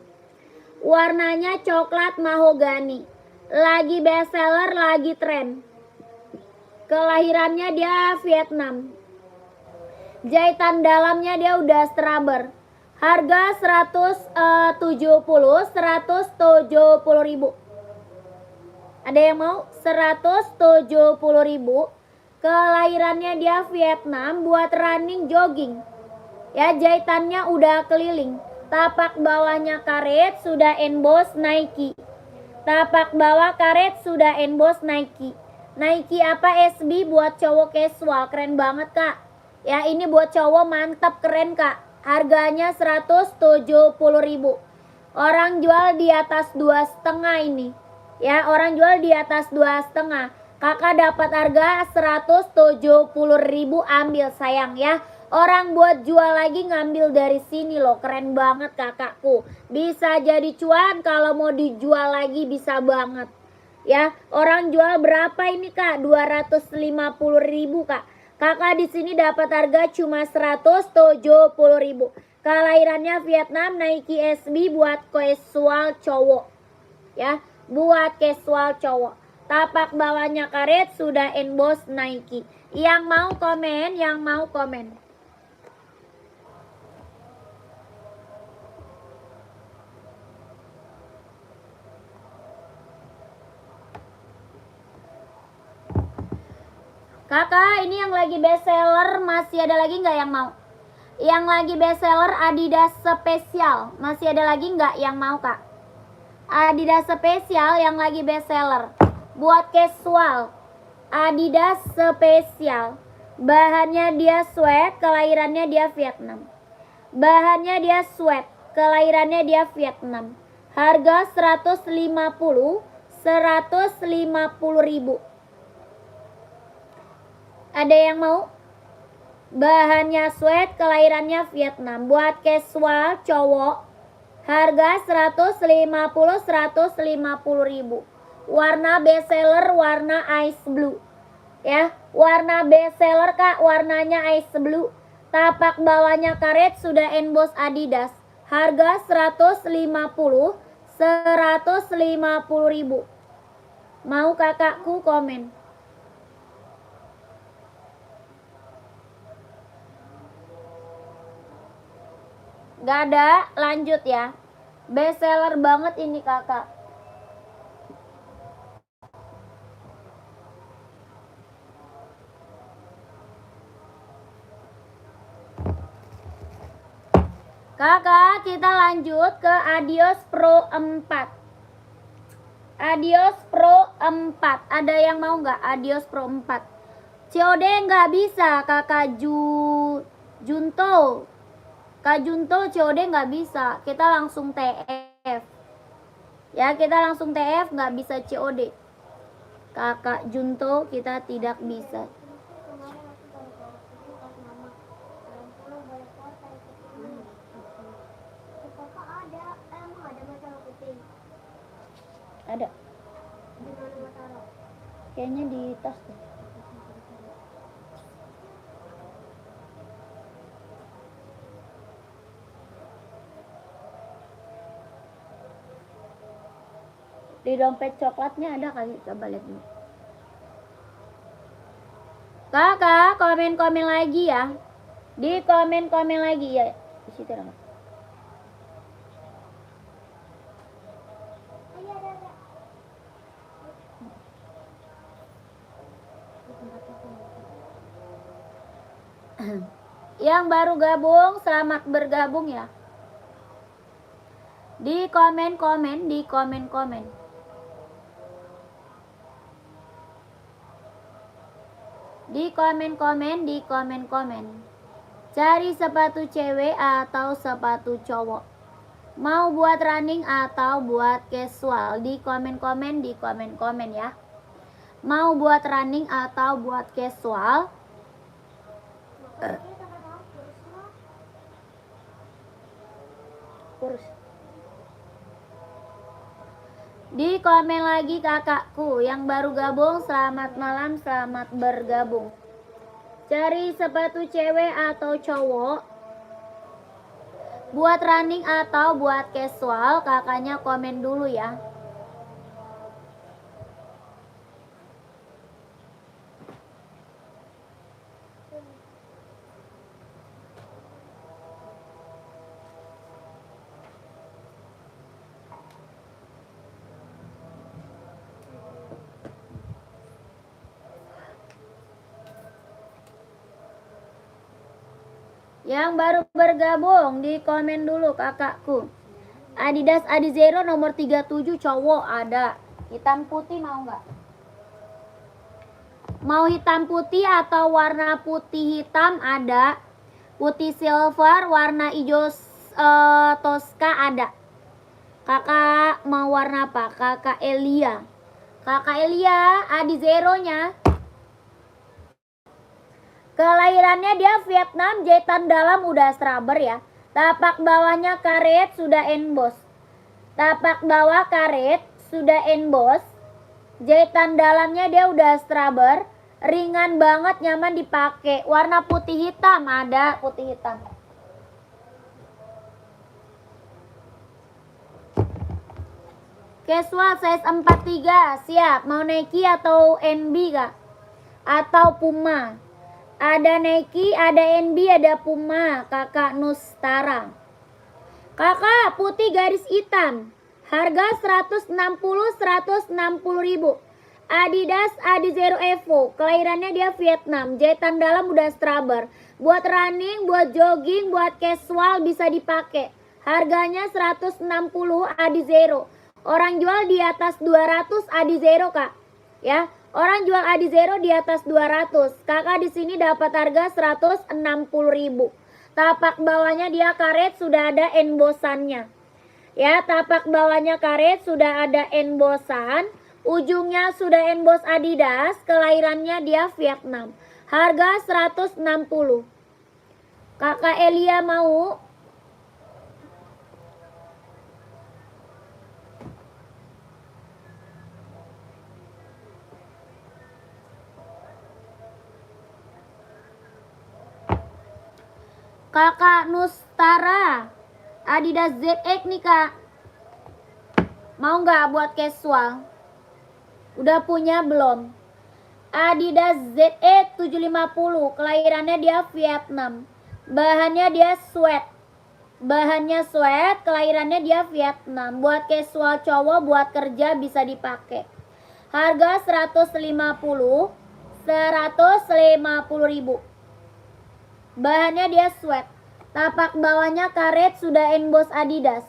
Warnanya coklat mahogani, lagi bestseller, lagi tren. Kelahirannya dia Vietnam. Jahitan dalamnya dia udah straber. Harga 170 ribu. Ada yang mau? 170 ribu. Kelahirannya dia Vietnam, buat running, jogging. Ya, jahitannya udah keliling. Tapak bawahnya karet, sudah emboss Nike. Tapak bawah karet, sudah emboss Nike. Nike apa SB buat cowok casual, keren banget kak. Ya, ini buat cowok mantap, keren kak. Harganya 170 ribu. Orang jual di atas 2,5 ini. Ya, orang jual di atas 2,5. Kakak dapat harga 170 ribu, ambil sayang ya. Orang buat jual lagi ngambil dari sini loh, keren banget kakakku. Bisa jadi cuan, kalau mau dijual lagi bisa banget. Ya, orang jual berapa ini kak? 250 ribu kak. Kakak di sini dapat harga cuma 170 ribu. Kelahirannya Vietnam, Nike SB buat casual cowok. Ya, buat casual cowok. Tapak bawahnya karet, sudah emboss Nike. Yang mau komen, yang mau komen. Kakak, ini yang lagi bestseller, masih ada lagi nggak yang mau? Yang lagi bestseller Adidas spesial, masih ada lagi nggak yang mau kak? Adidas spesial yang lagi bestseller buat casual. Adidas spesial, bahannya dia sweat, kelahirannya dia Vietnam. Bahannya dia sweat, kelahirannya dia Vietnam. Harga 150 ribu. Ada yang mau? Bahannya sweat, kelahirannya Vietnam. Buat casual cowok, harga 150 ribu. Warna bestseller, warna ice blue. Ya, warna bestseller kak, warnanya ice blue. Tapak bawahnya karet, sudah emboss Adidas. Harga 150 150.000. Mau kakakku komen. Gak ada, lanjut ya. Best seller banget ini kakak. Kakak, kita lanjut ke Adios Pro 4. Adios Pro 4. Ada yang mau nggak Adios Pro 4? COD nggak bisa kakak Junto. Kak Junto COD nggak bisa. Kita langsung TF. Ya, kita langsung TF, nggak bisa COD. Kakak Junto kita tidak bisa. Ada. Kayaknya di tas deh. Di dompet coklatnya ada kali, coba lihat dulu. Kakak, komen-komen lagi ya. Di komen-komen lagi ya. Di situ ada. Yang baru gabung, selamat bergabung ya. Di komen-komen, di komen-komen. Di komen-komen, di komen-komen. Cari sepatu cewek atau sepatu cowok. Mau buat running atau buat casual. Di komen-komen, di komen-komen ya. Mau buat running atau buat casual. Kurus. Di komen lagi kakakku yang baru gabung, selamat malam, selamat bergabung. Cari sepatu cewek atau cowok, buat running atau buat casual, kakaknya komen dulu ya. Yang baru bergabung di komen dulu kakakku. Adidas Adizero nomor 37 cowok ada. Hitam putih mau nggak? Mau hitam putih atau warna putih hitam ada. Putih silver, warna hijau Tosca ada. Kakak mau warna apa? Kakak Elia. Kakak Elia Adizero-nya. Kelahirannya dia Vietnam, jahitan dalam udah straber ya. Tapak bawahnya karet sudah emboss. Tapak bawah karet sudah emboss. Jahitan dalamnya dia udah straber. Ringan banget, nyaman dipakai. Warna putih hitam ada, putih hitam. Casual size 43, siap. Mau Nike atau NB kak? Atau Puma? Ada Nike, ada NB, ada Puma. Kakak Nustara. Kakak putih garis hitam. Harga 160 ribu. Adidas Adizero Evo. Kelahirannya dia Vietnam. Jahitan dalam udah straber. Buat running, buat jogging, buat casual bisa dipakai. Harganya 160 Adizero. Orang jual di atas 200 Adizero kak. Ya. Orang jual Adizero di atas 200. Kakak di sini dapat harga 160 ribu. Tapak bawahnya dia karet, sudah ada embossannya. Ya, tapak bawahnya karet, sudah ada embossan. Ujungnya sudah emboss Adidas. Kelahirannya dia Vietnam. Harga 160. Kakak Elia mau? Kakak Nustara, Adidas ZX nih kak. Mau nggak buat casual? Udah punya belum? Adidas ZE 750, kelahirannya dia Vietnam. Bahannya dia sweat. Bahannya sweat, kelahirannya dia Vietnam. Buat casual cowok, buat kerja bisa dipakai. Harga 150 ribu. Bahannya dia sweat. Tapak bawahnya karet sudah emboss Adidas.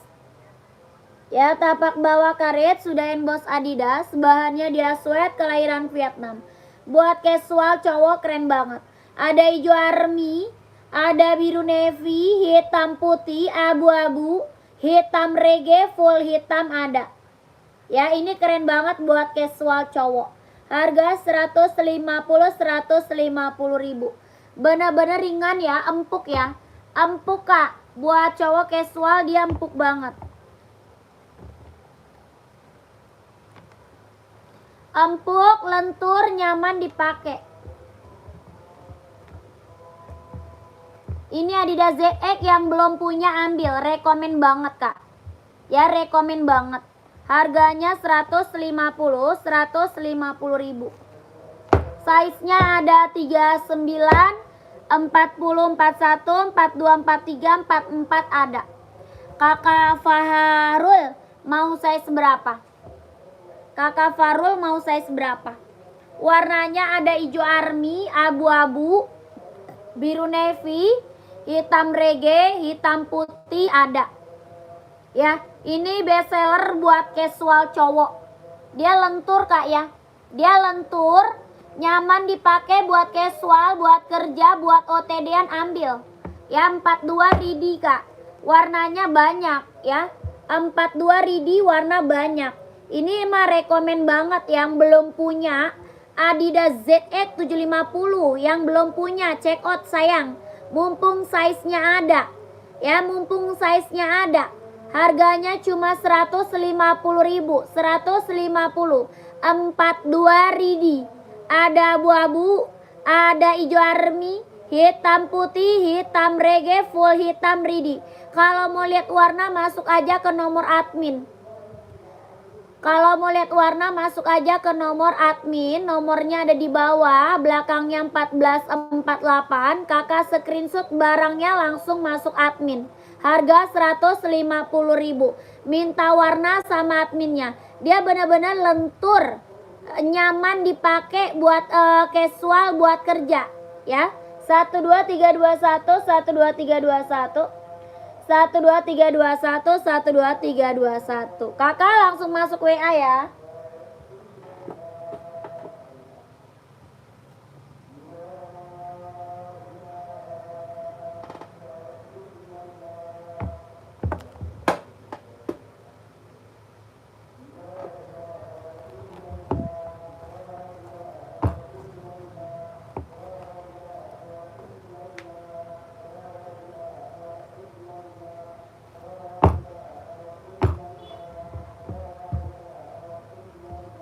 Ya, tapak bawah karet sudah emboss Adidas. Bahannya dia sweat, kelahiran Vietnam. Buat casual cowok keren banget. Ada hijau army, ada biru navy, hitam putih, abu-abu, hitam reggae, full hitam ada. Ya, ini keren banget buat casual cowok. Harga 150 ribu. Bener-bener ringan ya, empuk ya. Empuk kak. Buat cowok casual dia empuk banget. Empuk, lentur, nyaman dipakai. Ini Adidas ZX yang belum punya ambil, rekomen banget kak. Ya, rekomen banget. Harganya 150 ribu. Size-nya ada 39, 40, 41, 42, 43, 44 ada. Kakak Faharul mau size berapa? Kakak Farul mau size berapa? Warnanya ada hijau army, abu-abu, biru navy, hitam reggae, hitam putih ada. Ya, ini best seller buat casual cowok. Dia lentur kak ya. Dia lentur, nyaman dipakai buat casual, buat kerja, buat OTD-an ambil. Ya, 42 ridi kak. Warnanya banyak ya. 42 ridi warna banyak. Ini mah rekomen banget yang belum punya Adidas ZX 750. Yang belum punya check out sayang. Mumpung size-nya ada. Ya, mumpung size-nya ada. Harganya cuma 150 ribu. 150. 42 ridi. Ada abu-abu, ada hijau army, hitam putih, hitam reggae, full hitam ridi. Kalau mau lihat warna masuk aja ke nomor admin. Kalau mau lihat warna masuk aja ke nomor admin. Nomornya ada di bawah, belakangnya 1448. Kakak screenshot barangnya langsung masuk admin. Harga 150 ribu. Minta warna sama adminnya. Dia benar-benar lentur, nyaman dipakai buat casual, buat kerja ya. 12321 12321 12321 12321. Kakak langsung masuk WA ya.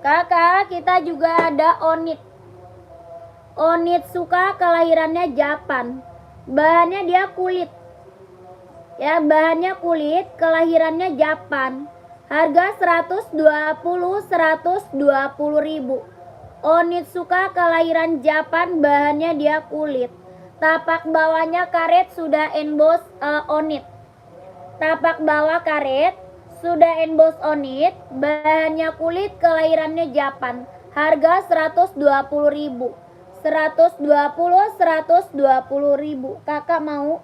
Kakak, kita juga ada Onit. Onitsuka, kelahirannya Japan. Bahannya dia kulit. Ya, bahannya kulit, kelahirannya Japan. Harga 120 ribu. Onitsuka kelahiran Japan, bahannya dia kulit. Tapak bawahnya karet sudah emboss Onit. Tapak bawah karet sudah emboss Onit, bahannya kulit, kelahirannya Japan. Harga 120 ribu. 120 ribu. Kakak mau?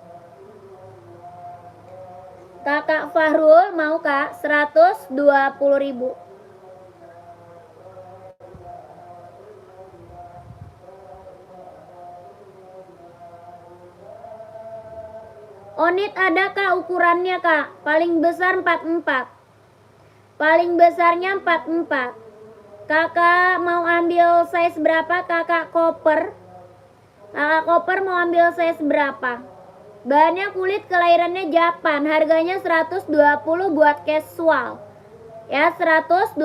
Kakak Fahrul mau kak? 120 ribu. Onit ada kak ukurannya kak? Paling besar 44. Paling besarnya 44. Kakak mau ambil size berapa kakak koper? Kakak koper mau ambil size berapa? Bahannya kulit, kelahirannya Japan. Harganya 120 buat casual. Ya, 120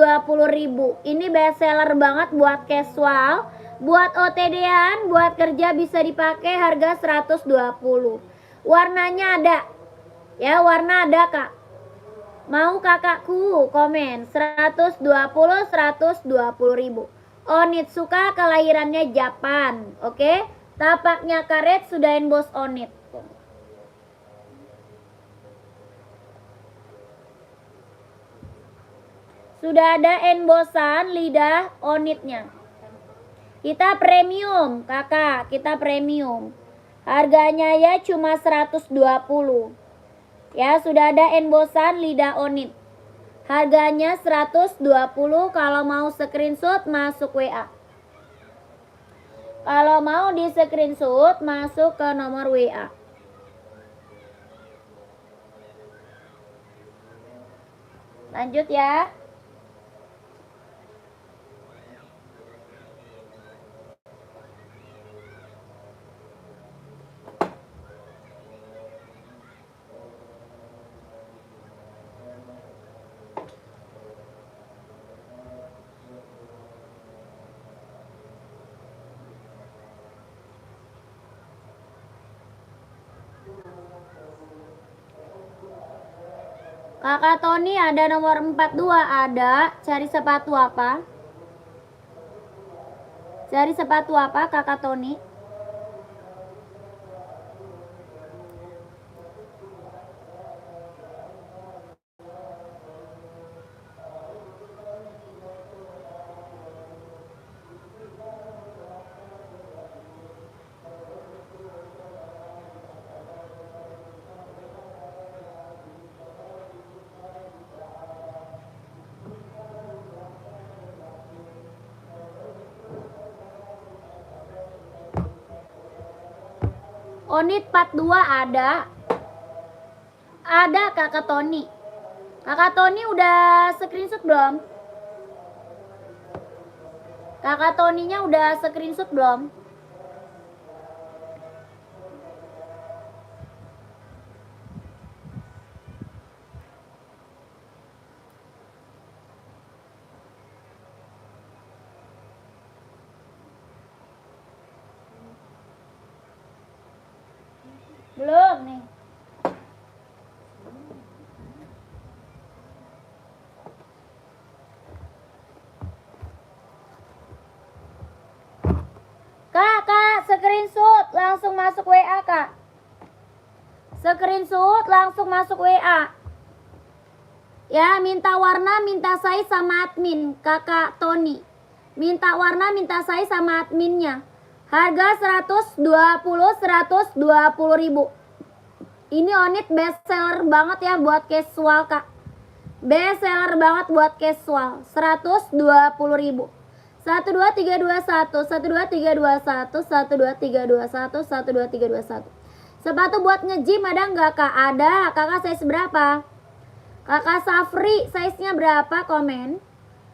ribu. Ini best seller banget buat casual. Buat OTD-an, buat kerja bisa dipakai, harga 120. Warnanya ada. Ya, warna ada kak. Mau kakakku komen 120 ribu. Onitsuka kelahirannya Japan. Oke. Tapaknya karet sudah emboss Onit. Sudah ada embossan lidah Onitnya. Kita premium, kakak. Kita premium. Harganya ya cuma 120. Ya, sudah ada embossan lidah Onit. Harganya 120. Kalau mau screenshot masuk WA. Kalau mau di screenshot masuk ke nomor WA. Lanjut ya. Kakak Tony ada nomor 42, ada. Cari sepatu apa? Cari sepatu apa kakak Tony? Onit 42 ada. Ada kakak Tony. Kakak Tony udah screenshot belum? Kakak Tony-nya udah screenshot belum? Belum nih. Kak, screenshot langsung masuk WA, Kak. Screenshot langsung masuk WA. Ya, minta warna, minta size sama admin, Kakak Tony. Minta warna, minta size sama adminnya. Harga 120 ribu. Ini Onit best seller banget ya buat casual, Kak. Best seller banget buat casual. 120 ribu. 12321, 12321, 12321, 12321. Sepatu buat nge-gym ada nggak, Kak? Ada. Kakak size berapa? Kakak Safri size-nya berapa? Komen.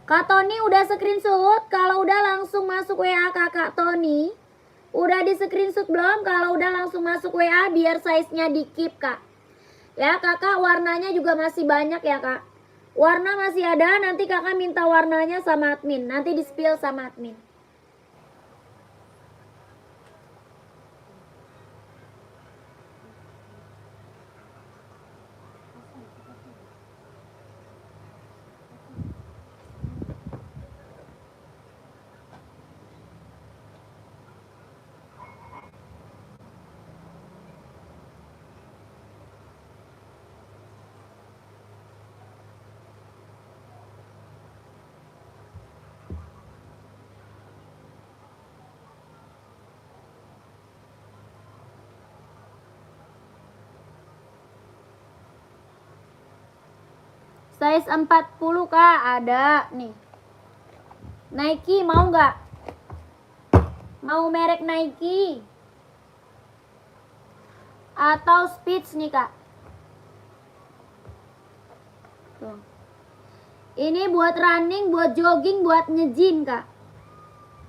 Kak Tony udah screenshot. Kalau udah langsung masuk WA Kakak Tony. Udah di screenshot belum? Kalau udah langsung masuk WA biar size-nya di keep, Kak. Ya, Kakak warnanya juga masih banyak ya, Kak. Warna masih ada, nanti Kakak minta warnanya sama admin. Nanti di spill sama admin. Size 40, Kak, ada nih. Nike mau nggak? Mau merek Nike? Atau Speeds nih, Kak. Tuh. Ini buat running, buat jogging, buat nge-gym, Kak.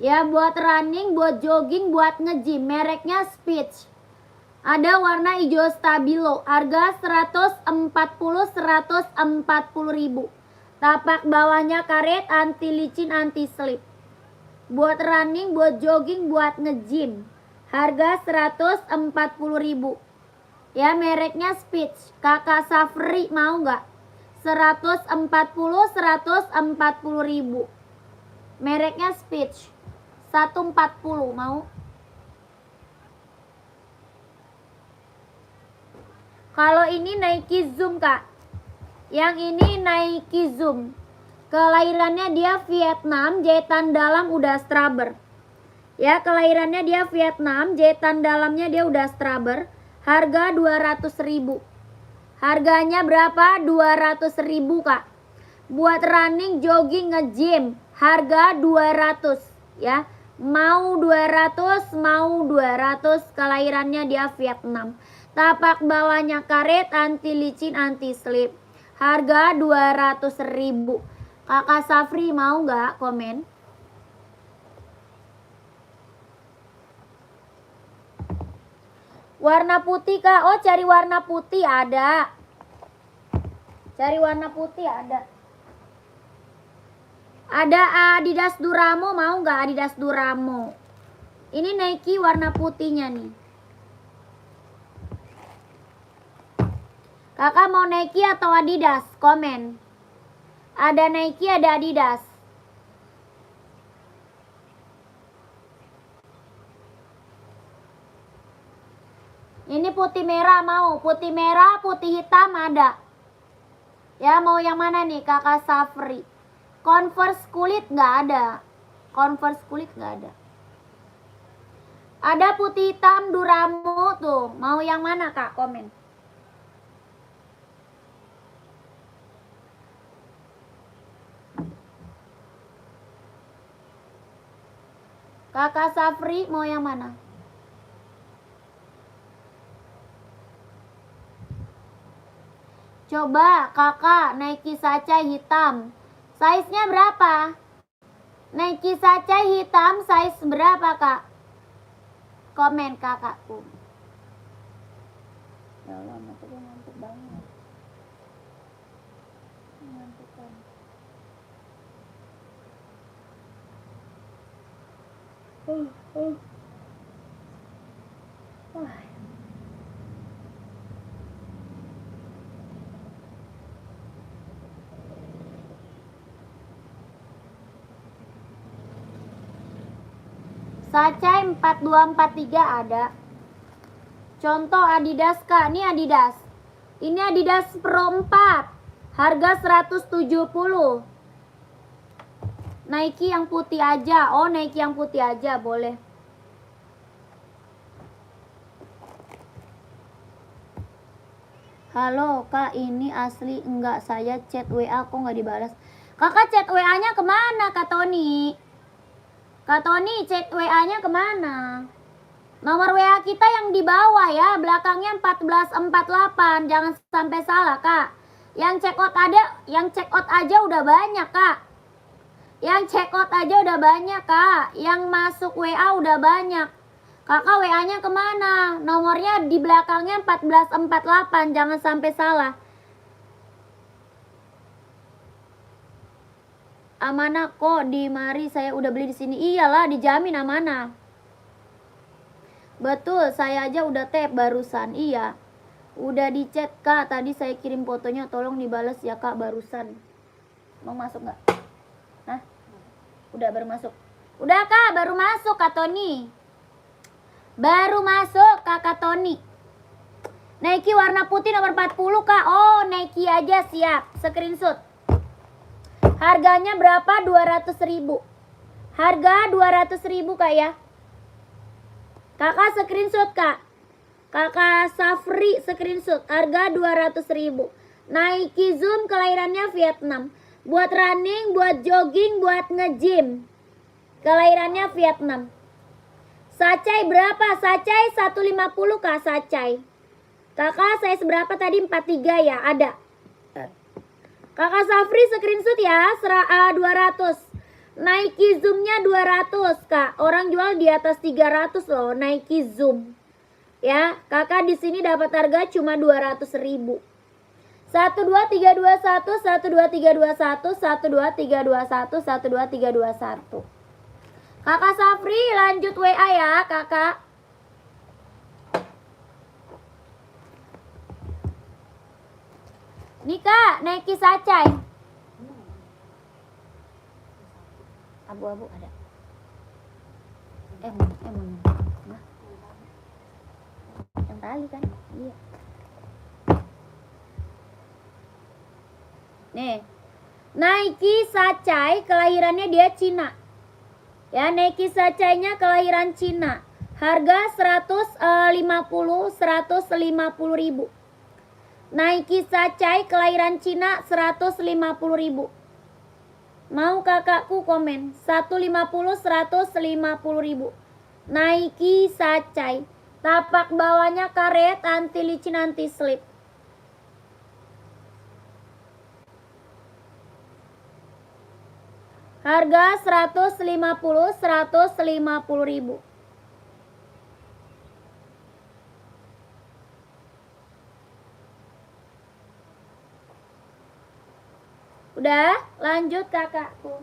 Ya, buat running, buat jogging, buat nge-gym. Mereknya Speeds. Ada warna hijau stabilo, harga 140 ribu. Tapak bawahnya karet, anti licin, anti slip. Buat running, buat jogging, buat nge-gym. Harga 140 ribu. Ya, mereknya Speeds. Kakak Safri mau nggak? ribu. Mereknya Speech. 140 mau. Kalau ini Nike Zoom, Kak. Yang ini Nike Zoom. Kelahirannya dia Vietnam, jahitan dalam udah straber. Ya, kelahirannya dia Vietnam, jahitan dalamnya dia udah straber. Harga 200.000. Harganya berapa? 200.000, Kak. Buat running, jogging, nge-gym, harga 200 ya. Mau 200, mau 200. Kelahirannya dia Vietnam. Tapak bawahnya karet, anti licin, anti slip. Harga 200.000. Kakak Safri mau nggak komen? Warna putih, Kak. Oh, cari warna putih ada. Cari warna putih ada. Ada Adidas Duramo, mau nggak Adidas Duramo? Ini Nike warna putihnya nih. Kakak mau Nike atau Adidas? Komen. Ada Nike, ada Adidas. Ini putih merah mau, putih merah, putih hitam ada. Ya, mau yang mana nih Kakak Safri? Converse kulit nggak ada. Converse kulit nggak ada. Ada putih hitam Duramo tuh. Mau yang mana, Kak? Komen. Kakak Safri mau yang mana? Coba Kakak Nike Sacai hitam. Size-nya berapa? Nike Sacai hitam size berapa, Kak? Komen kakakku. Ya Allah, mata gue ngantuk banget. Ngantuk kan. Sacai 4243 ada. Contoh Adidas, Kak. Ini Adidas. Ini Adidas Pro 4. Harga 170. Nike yang putih aja. Oh, Nike yang putih aja boleh. Halo, Kak. Ini asli enggak, saya chat WA kok nggak dibalas. Kakak chat WA-nya kemana, Kak Tony? Kak Tony, chat WA-nya kemana? Nomor WA kita yang di bawah ya, belakangnya 1448. Jangan sampai salah, Kak. Yang check out ada, yang check out aja udah banyak, Kak. Yang check out aja udah banyak, Kak. Yang masuk WA udah banyak. Kakak WA-nya kemana? Nomornya di belakangnya 1448. Jangan sampai salah. Amanah kok di mari, saya udah beli di sini. Iyalah, dijamin amanah. Betul, saya aja udah tap barusan. Iya. Udah di chat, Kak. Tadi saya kirim fotonya, tolong dibales ya, Kak, barusan. Mau masuk nggak? Hah? Udah baru masuk. Udah, Kak, baru masuk, Kak Tony. Baru masuk, Kakak Tony. Nike warna putih nomor 40, Kak. Oh, Nike aja siap. Screenshot. Harganya berapa? 200.000. Harga 200.000, Kak ya. Kakak screenshot, Kak. Kakak Safri screenshot. Harga 200.000. Nike Zoom, kelahirannya Vietnam. Buat running, buat jogging, buat nge-gym. Kelahirannya Vietnam. Sacai berapa? Sacai 150, Kak, Sacai. Kakak size berapa tadi? 43 ya? Ada. Kakak Safri screenshot ya, 200. Nike Zoom-nya 200, Kak. Orang jual di atas 300 loh, Nike Zoom. Ya, Kakak di sini dapat harga cuma 200.000. 12321, 12321, 12321, 12321. Kakak Safri lanjut WA ya, Kakak. Nih Kak, Nike Sacai. Abu-abu ada. Nah. Yang tali kan? Iya. Nih. Nike Sacai kelahirannya dia Cina. Ya, Nike Sacainya kelahiran Cina. Harga 150 ribu. Nike Sacai kelahiran Cina 150 ribu. Mau kakakku komen 150 ribu. Nike Sacai. Tapak bawahnya karet, anti licin, anti slip. Harga 150 ribu. Udah, lanjut kakakku.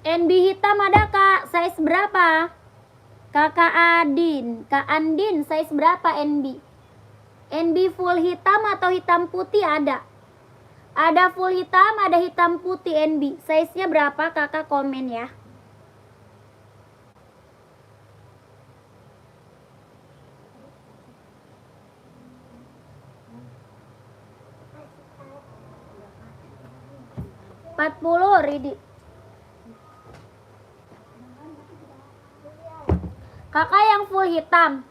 NB hitam ada kak, size berapa? Kakak Adin, Kak Andin, size berapa NB? NB full hitam atau hitam putih ada? Ada full hitam, ada hitam putih NB. Size-nya berapa kakak komen ya. Ridi. Kakak yang full hitam.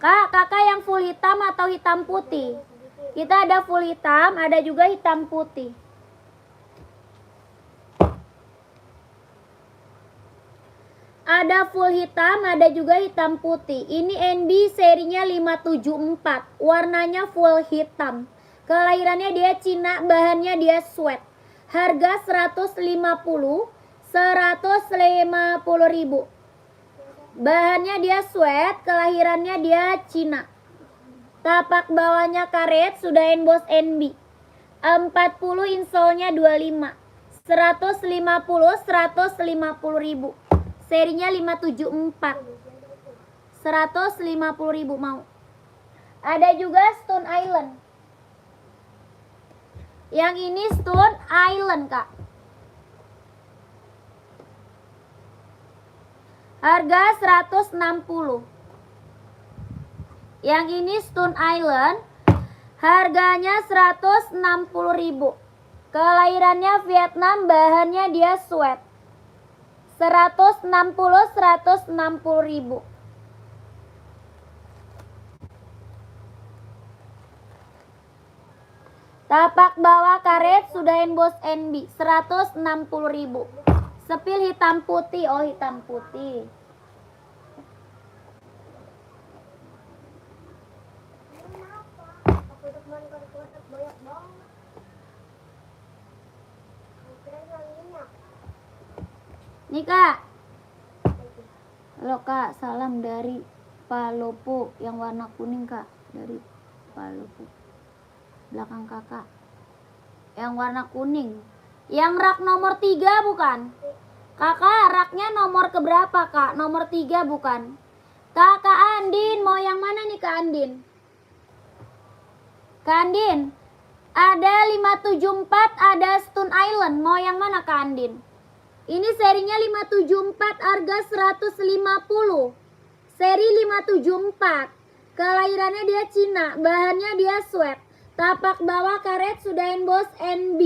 Kakak yang full hitam atau hitam putih? Kita ada full hitam, ada juga hitam putih. Ada full hitam, ada juga hitam putih. Ini NB serinya 574. Warnanya full hitam. Kelahirannya dia Cina, bahannya dia sweat. Harga 150 ribu. Bahannya dia sweat, kelahirannya dia Cina. Tapak bawahnya karet, sudah emboss NB. 40 insolnya 25. 150 ribu. Serinya 574. 150 ribu mau. Ada juga Stone Island. Yang ini Stone Island kak. Harga 160. Yang ini Stone Island. Harganya 160 ribu. Kelahirannya Vietnam, bahannya dia sweat. 160 ribu. Tapak bawah karet, sudah emboss NB. 160 ribu. Sepil hitam putih, oh hitam putih. Nih kak. Halo kak, salam dari Palopo yang warna kuning kak. Dari Palopo. Belakang kakak. Yang warna kuning. Yang rak nomor 3 bukan? Kakak, raknya nomor keberapa kak? Nomor 3 bukan? Kakak Andin, mau yang mana nih kak Andin? Kak Andin, ada 574, ada Stone Island. Mau yang mana kak Andin? Ini serinya 574, harga 150. Seri 574. Kelahirannya dia Cina, bahannya dia sweat. Tapak bawah karet, sudah emboss NB.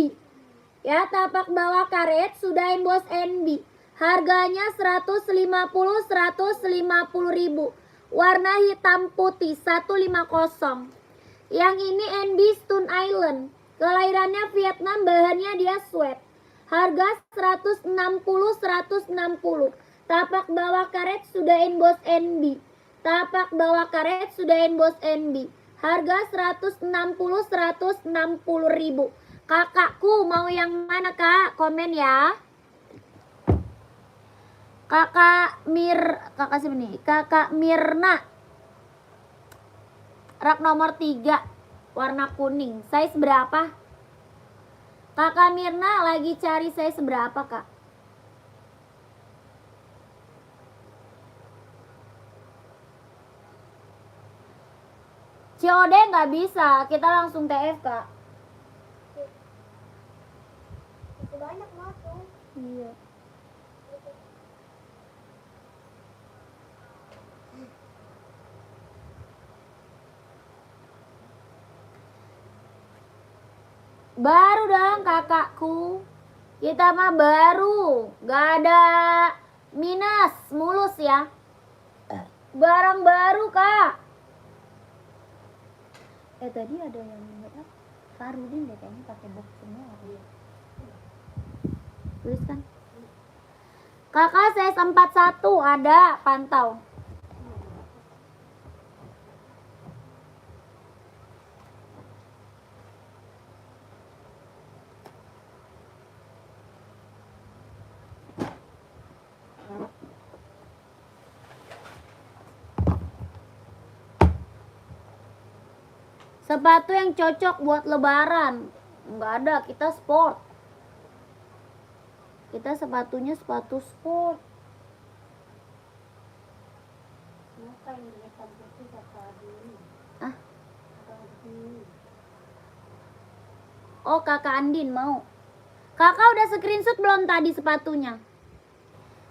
Ya, tapak bawah karet sudah emboss NB. Harganya 150 ribu. Warna hitam putih 150. Yang ini NB Stone Island. Kelahirannya Vietnam, bahannya dia sweat. Harga 160. Tapak bawah karet sudah emboss NB. Tapak bawah karet sudah emboss NB. Harga 160 ribu. Kakakku mau yang mana kak? Komen ya. Kakak Mirna. Rak nomor 3 warna kuning. Size berapa? Kakak Mirna lagi cari size berapa, Kak? COD nggak bisa, kita langsung TF, Kak. Banyak masuk. Iya. Baru dong kakakku. Kita mah baru, gak ada minus, mulus ya. Barang baru, Kak. Tadi ada yang apa? Farudin deh kayaknya pakai box semua. Tuliskan. Kakak saya 41 ada, pantau. Sepatu yang cocok buat lebaran. Enggak ada, kita sport. Kita sepatunya sepatu sport. Ah. Oh, Kakak Andin mau. Kakak udah screenshot belum tadi sepatunya?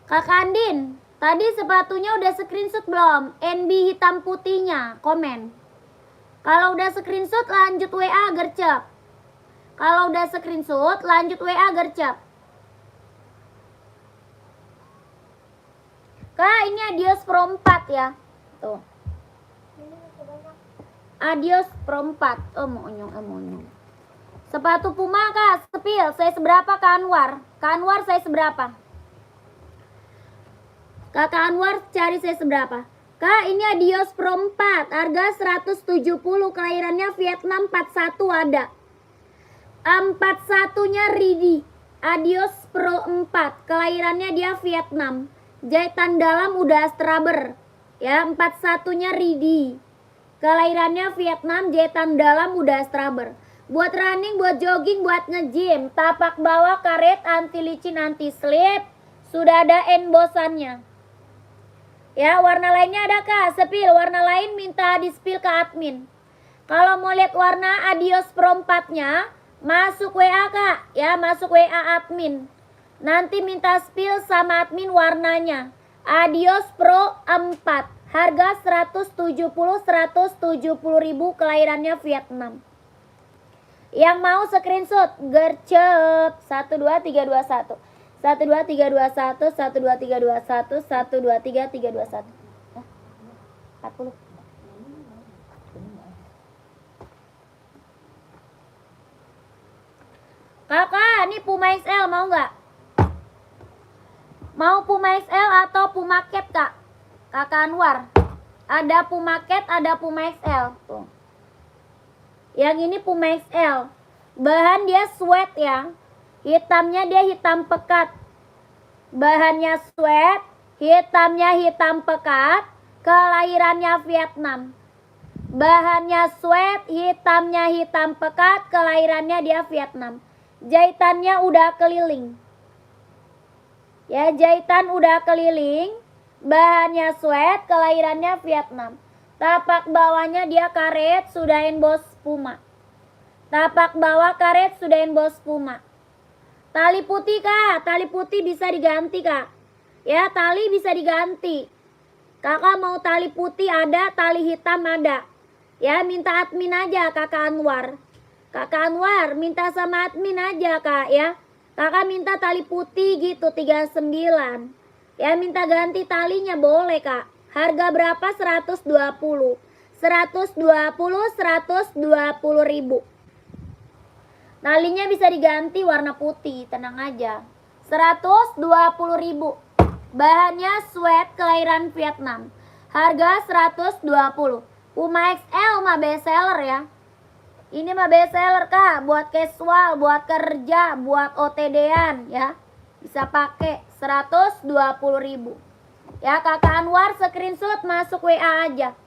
Kakak Andin, tadi sepatunya udah screenshot belum? NB hitam putihnya, komen. Kalau udah screenshot lanjut WA gercep. Kalau udah screenshot lanjut WA gercep. Kak, ini Adios Pro 4 ya. Tuh. Adios Pro 4. Oh, mau onyong. Sepatu Puma, Kak, sepil. Saya seberapa Kak Anwar? Kak Anwar saya seberapa? Kakak Anwar cari saya seberapa? Kak, ini Adios Pro 4, harga 170, kelahirannya Vietnam 41 ada. 41-nya Ridi. Adios Pro 4, kelahirannya dia Vietnam. Jahitan dalam udah straber. Ya, 41-nya Ridi. Kelahirannya Vietnam, jahitan dalam udah straber. Buat running, buat jogging, buat nge-gym. Tapak bawah karet, anti licin, anti slip. Sudah ada embosannya. Ya, warna lainnya ada Kak, sepil. Warna lain minta di-spill ke admin. Kalau mau lihat warna Adios Pro 4-nya, masuk WA Kak. Ya, masuk WA admin. Nanti minta spill sama admin warnanya. Adios Pro 4. Harga 170 ribu, kelahirannya Vietnam. Yang mau screenshot, gercep. 12321. 12321, 12321, 12321. 40. Kakak, ini Puma XL mau nggak? Mau Puma XL atau Puma Cat, Kak? Kakak Anwar. Ada Puma Cat, ada Puma XL. Tuh. Yang ini Puma XL. Bahan dia sweat ya. Hitamnya dia hitam pekat. Bahannya sweat, hitamnya hitam pekat, kelahirannya Vietnam. Bahannya sweat, hitamnya hitam pekat, kelahirannya dia Vietnam. Jahitannya udah keliling. Ya, jahitan udah keliling. Bahannya sweat, kelahirannya Vietnam. Tapak bawahnya dia karet, sudah emboss Puma. Tapak bawah karet, sudah emboss Puma. Tali putih Kak, tali putih bisa diganti Kak. Ya, tali bisa diganti. Kakak mau tali putih ada, tali hitam ada. Ya, minta admin aja Kakak Anwar. Kakak Anwar minta sama admin aja Kak ya. Kakak minta tali putih gitu 39. Ya, minta ganti talinya boleh Kak. Harga berapa? 120. 120 ribu. Talinya bisa diganti warna putih, tenang aja. 120 ribu. Bahannya sweat, kelahiran Vietnam. Harga 120. Puma XL mah best seller ya. Ini mah best seller Kak, buat casual, buat kerja, buat OTD-an ya. Bisa pakai 120 ribu. Ya, Kakak Anwar screenshot masuk WA aja.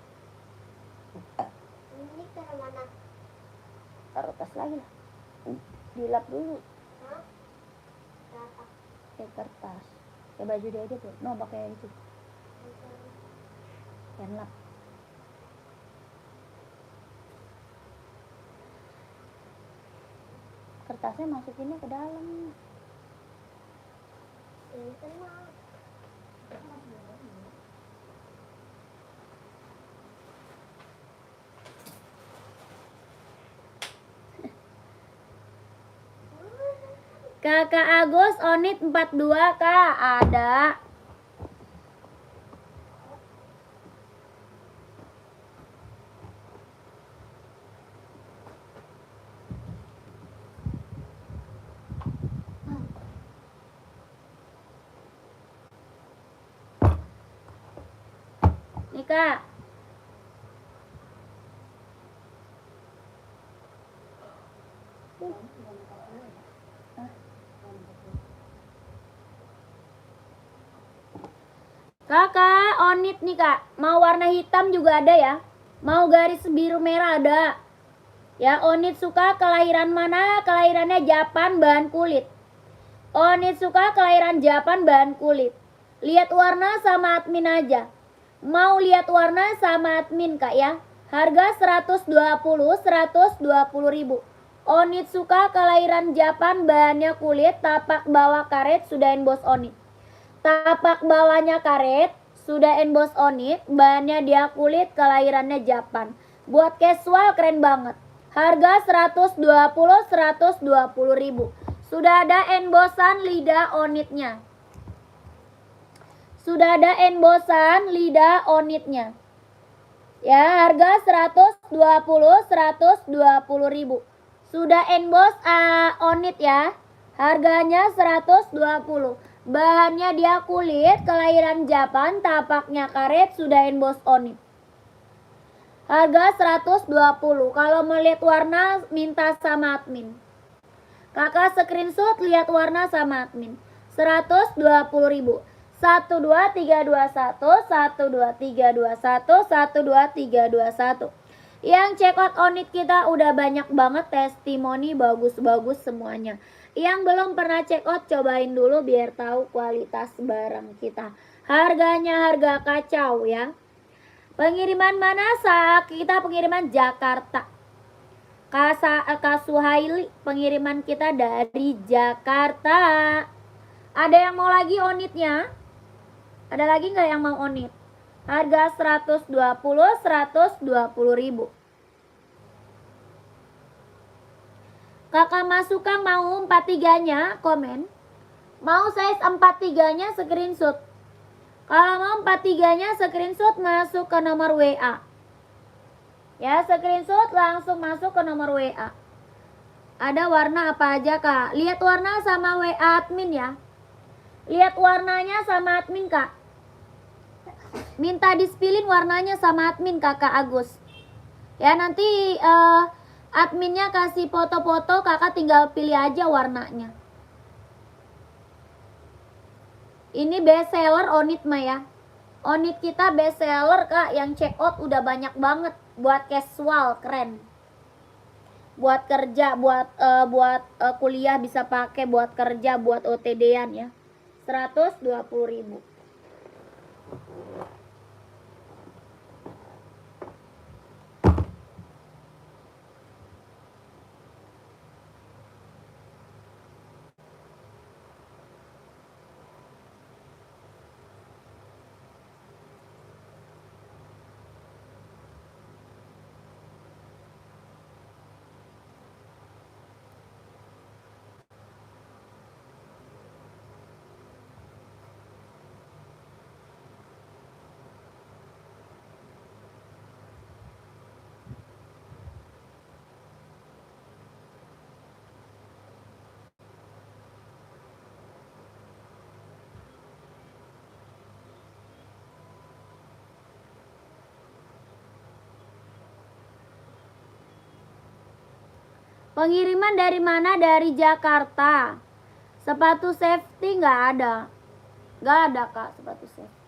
Taruh tas lagi lah. Dilap dulu. Hah? Berapa? Pakai kertas. Kayak baju dia aja tuh. No, pakai itu. Pen lap. Kertasnya masukinnya ke dalam. Ini kan mah. Kakak Agus Onit 42 Kak, ada. Nih Kak. Kakak, Onit nih Kak. Mau warna hitam juga ada ya. Mau garis biru merah ada. Ya, Onit suka kelahiran mana? Kelahirannya Japan, bahan kulit. Onit suka kelahiran Japan, bahan kulit. Lihat warna sama admin aja. Mau lihat warna sama admin Kak ya. Harga 120 ribu. Onit suka kelahiran Japan, bahannya kulit, tapak bawah karet, sudah emboss Onit. Tapak bawahnya karet, sudah emboss Onit, bahannya dia kulit, kelahirannya Japan. Buat casual keren banget. Harga 120 ribu. Sudah ada embossan lidah Onitnya. Sudah ada embossan lidah Onitnya. Ya, harga 120 ribu. Sudah emboss Onit ya. Harganya 120. Bahannya dia kulit, kelahiran Japan, tapaknya karet, sudah emboss Onit. Harga 120. Kalau mau lihat warna minta sama admin. Kakak screenshot lihat warna sama admin. 120 ribu. 12321 12321 12321. Yang check out Onit kita udah banyak banget testimoni bagus-bagus semuanya. Yang belum pernah check out cobain dulu biar tahu kualitas barang kita. Harganya harga kacau ya. Pengiriman mana? Kita pengiriman Jakarta. Kak Suhaili, pengiriman kita dari Jakarta. Ada yang mau lagi Onitnya? Ada lagi nggak yang mau Onit? Harga 120 ribu. Kakak Masuka mau 43-nya komen. Mau size 43-nya screenshot. Kalau mau 43-nya screenshot masuk ke nomor WA. Ya, screenshot langsung masuk ke nomor WA. Ada warna apa aja Kak? Lihat warna sama WA admin ya. Lihat warnanya sama admin Kak. Minta dispilin warnanya sama admin Kakak Agus. Ya, nanti adminnya kasih foto-foto, Kakak tinggal pilih aja warnanya. Ini best seller Onit mah ya. Onit kita best seller Kak, yang check out udah banyak banget. Buat casual keren. Buat kerja, buat kuliah bisa pakai, buat kerja, buat OTD-an ya. 120 ribu. Pengiriman dari mana? Dari Jakarta. Sepatu safety nggak ada. Nggak ada Kak sepatu safety.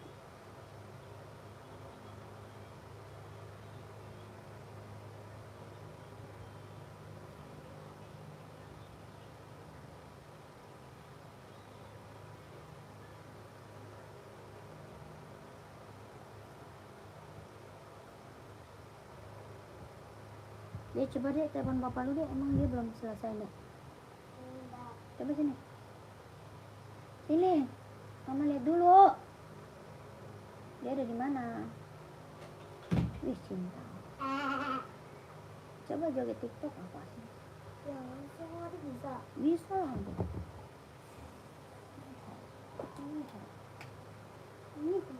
Dia coba deh telepon papa lu deh, emang dia belum selesai deh. Enggak. Coba sini. Sini. Mama lihat dulu. Dia ada di mana? Wih, cinta. Coba joget TikTok apa sih? Yang semua itu bisa. Bisa lah. Ini Cik.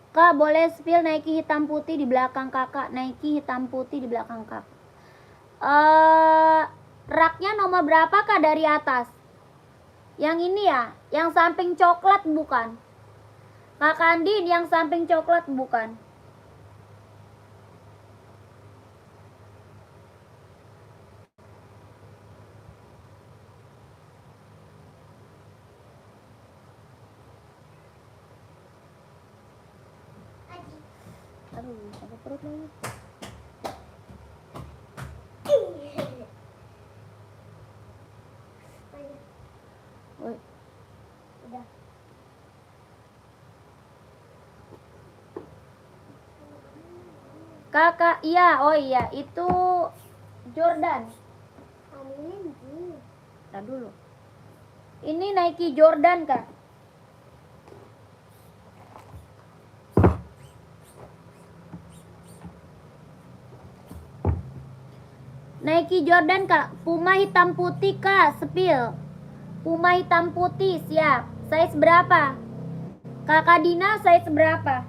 Kak, boleh spill Nike hitam putih di belakang kakak. Nike hitam putih di belakang kakak. Raknya nomor berapa kak dari atas? Yang ini ya, yang samping coklat bukan? Kak Andin, yang samping coklat bukan? Aduh, sakit perut lagi. Woi, Udah. kakak, iya, oh iya, itu Jordan. Ambilin Ji. Nah dulu. Ini Nike Jordan kak. Nike Jordan kak, Puma hitam putih kak, spill. Puma hitam putih, siap. Size berapa? Kakak Dina size berapa?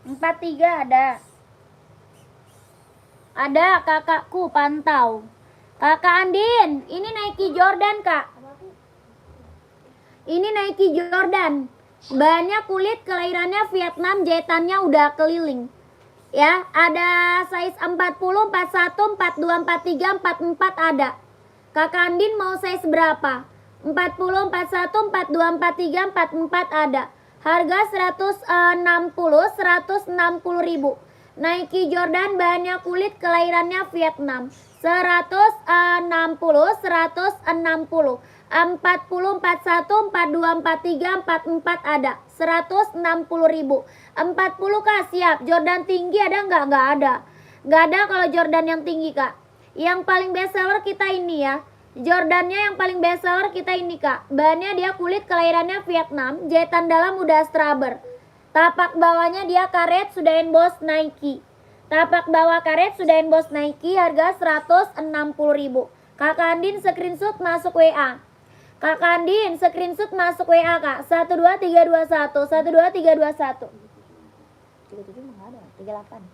Empat tiga ada. Ada kakakku pantau. Kakak Andin, ini Nike Jordan kak. Apa tuh? Ini Nike Jordan. Bahannya kulit, kelahirannya Vietnam, jahitannya udah keliling. Ya, ada size 40, 41, 42, 43, 44 ada. Kakak Andin mau size berapa? 40, 41, 42, 43, 44 ada. Harga 160 ribu. Nike Jordan bahannya kulit, kelahirannya Vietnam. 160, 160. 40, 41, 42, 43, 44 ada. 160 ribu. 40 kak, siap. Jordan tinggi ada nggak? Nggak ada. Nggak ada kalau Jordan yang tinggi kak. Yang paling best seller kita ini ya. Jordannya yang paling best seller kita ini kak. Bahannya dia kulit, kelahirannya Vietnam. Jahitan dalam udah straber. Tapak bawahnya dia karet, sudah emboss Nike. Tapak bawah karet, sudah emboss Nike. Harga 160 ribu. Kakak Andin screenshot masuk WA. Kakak Andin screenshot masuk WA kak. 12321 12321. 37 nggak ada, 38.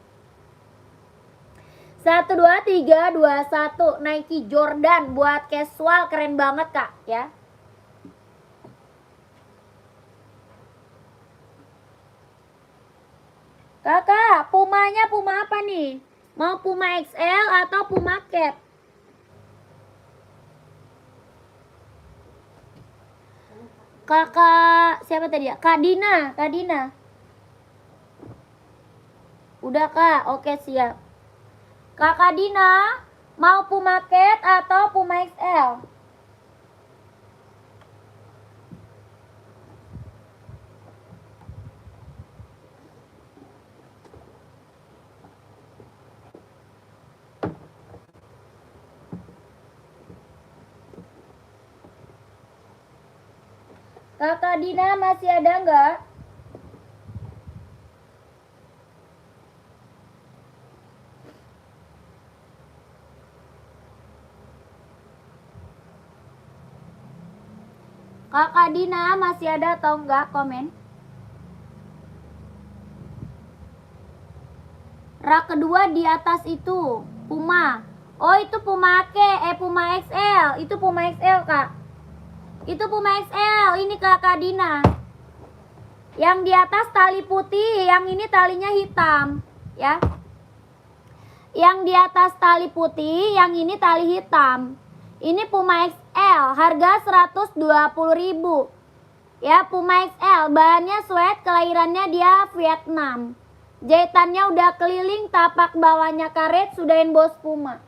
12321 Nike Jordan buat casual, keren banget kak ya. Kakak, Pumanya Puma apa nih? Mau Puma XL atau Puma Cap? Kakak siapa tadi ya? Kak Dina, Kak Dina. Udah kak, oke siap. Kakak Dina, mau Puma Cap atau Puma XL? Kakak Dina masih ada nggak? Kakak Dina masih ada atau enggak? Komen. Rak kedua di atas itu Puma. Oh itu Puma Puma XL. Itu Puma XL kak. Itu Puma XL. Ini kakak Dina. Yang di atas tali putih, yang ini talinya hitam, ya. Yang di atas tali putih, yang ini tali hitam. Ini Puma XL, harga 120.000. Ya, Puma XL, bahannya sweat, kelahirannya dia Vietnam. Jahitannya udah keliling, tapak bawahnya karet, sudah emboss Puma.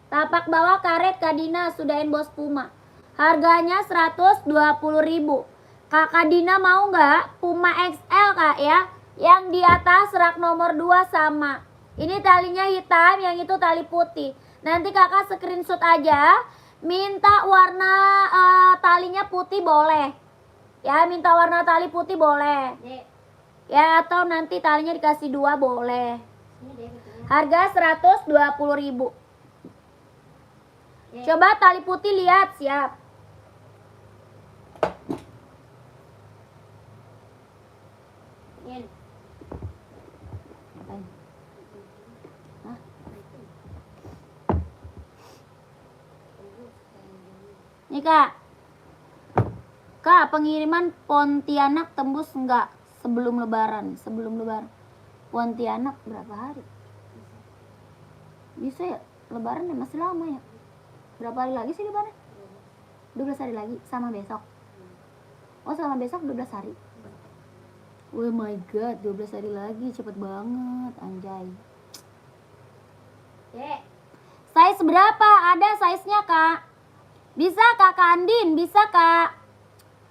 Tapak bawah karet Kak Dina, sudah emboss Puma. Harganya 120.000. Kakak Dina mau nggak Puma XL kak ya? Yang di atas rak nomor 2 sama. Ini talinya hitam, yang itu tali putih. Nanti kakak screenshot aja. Minta warna talinya putih boleh. Ya, minta warna tali putih boleh. Ya, atau nanti talinya dikasih 2 boleh. Harga 120.000. Coba tali putih lihat, siap. Nih kak, pengiriman Pontianak tembus enggak sebelum lebaran? Pontianak berapa hari? Bisa ya, lebaran ya masih lama ya. Berapa hari lagi sih lebaran? 12 hari lagi sama besok. Oh sama besok 12 hari. Oh my god, 12 hari lagi, cepet banget anjay. Size berapa? Ada size-nya kak. Bisa kakak Andin, bisa kak.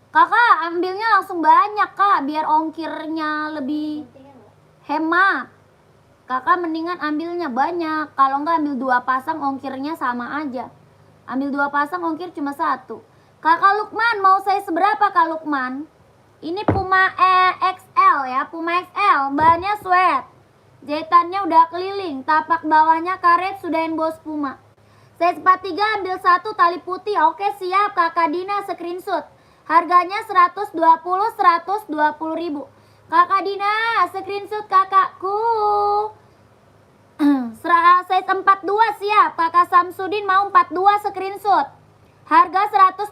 Kakak ambilnya langsung banyak kak, biar ongkirnya lebih hemat. Kakak mendingan ambilnya banyak. Kalau enggak ambil 2 pasang ongkirnya sama aja. Ambil 2 pasang ongkir cuma 1. Kakak Lukman mau size seberapa kak Lukman? Ini Puma XL ya, Puma XL, bahannya sweat. Jahitannya udah keliling, tapak bawahnya karet, sudah emboss Puma. Size 43 ambil 1 tali putih. Oke siap kakak Dina, screenshot. Harganya 120.000. Kakak Dina, screenshot kakakku. Size 42 siap. Kakak Samsudin mau 42 screenshot. Harga 120.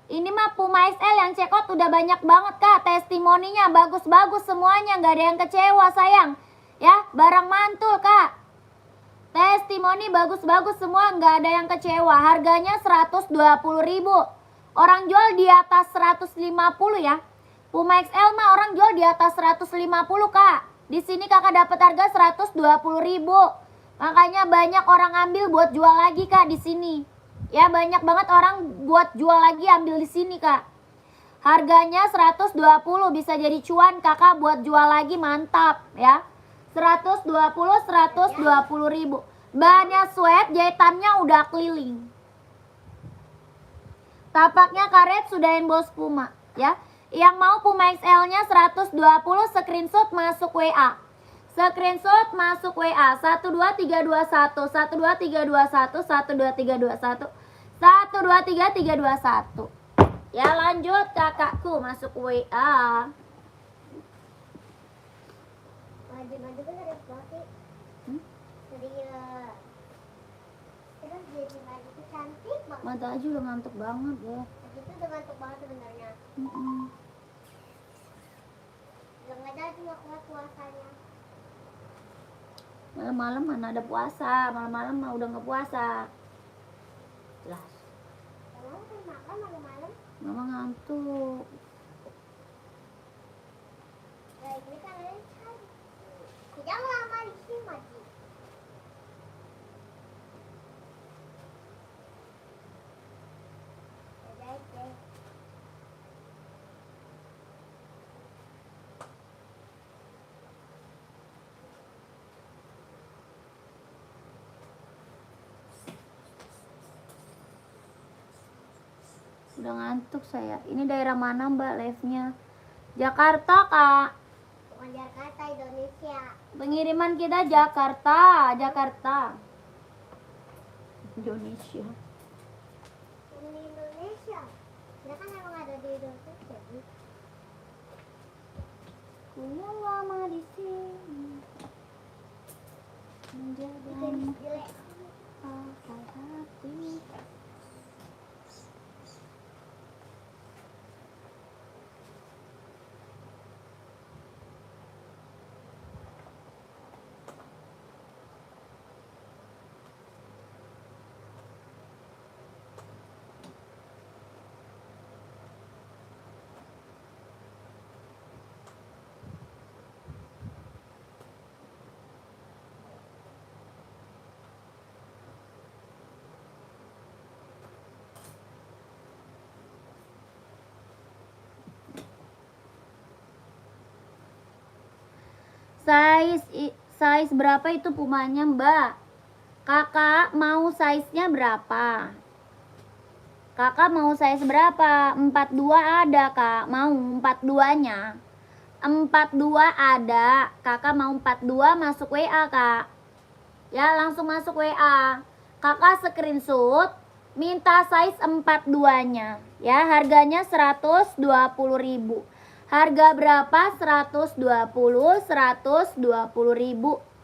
Ini mah Puma XL yang check out udah banyak banget kak. Testimoninya bagus-bagus semuanya, nggak ada yang kecewa sayang. Ya, barang mantul kak. Testimoni bagus-bagus semua, nggak ada yang kecewa. Harganya 120.000. Orang jual di atas 150 ya. Puma XL mah orang jual di atas 150 kak. Di sini kakak dapat harga 120.000. Makanya banyak orang ambil buat jual lagi kak di sini. Ya banyak banget orang buat jual lagi ambil di sini kak. Harganya 120, bisa jadi cuan kakak buat jual lagi, mantap ya. 120 ribu. Bahannya sweat, jahitannya udah keliling. Tapaknya karet, sudah emboss Puma ya. Yang mau Puma XL-nya 120, screenshot masuk WA. Screenshot masuk WA 12321 12321 12321 12321. Ya lanjut kakakku masuk WA. Maju-maju kan harus pakai. Serius. Terus jadi maju itu cantik banget. Mata aja udah ngantuk banget ya. Itu udah ngantuk banget sebenarnya. Yang ada cuma kuat puasanya. Malam-malam mana ada puasa, malam-malam mah udah nggak puasa. Jelas. Kamu kan makan malam-malam. Mama ngantuk. Baik, ini kan ada cari. Tidak lama di sini maju. Baik deh. Udah ngantuk saya. Ini daerah mana mbak live-nya? Jakarta kak. Bukan Jakarta, Indonesia. Pengiriman kita Jakarta. Indonesia. Di Indonesia. Dia kan emang ada di Indonesia. Ku yang lama di sini menjadi Jelek. akal hati. Size berapa itu pumanya, Mbak? Kakak mau size-nya berapa? Kakak mau size berapa? 42 ada, Kak. Mau 42-nya. 42 ada. Kakak mau 42 masuk WA, Kak. Ya, langsung masuk WA. Kakak screenshot minta size 42-nya. Ya, harganya 120.000. Harga berapa? 120.000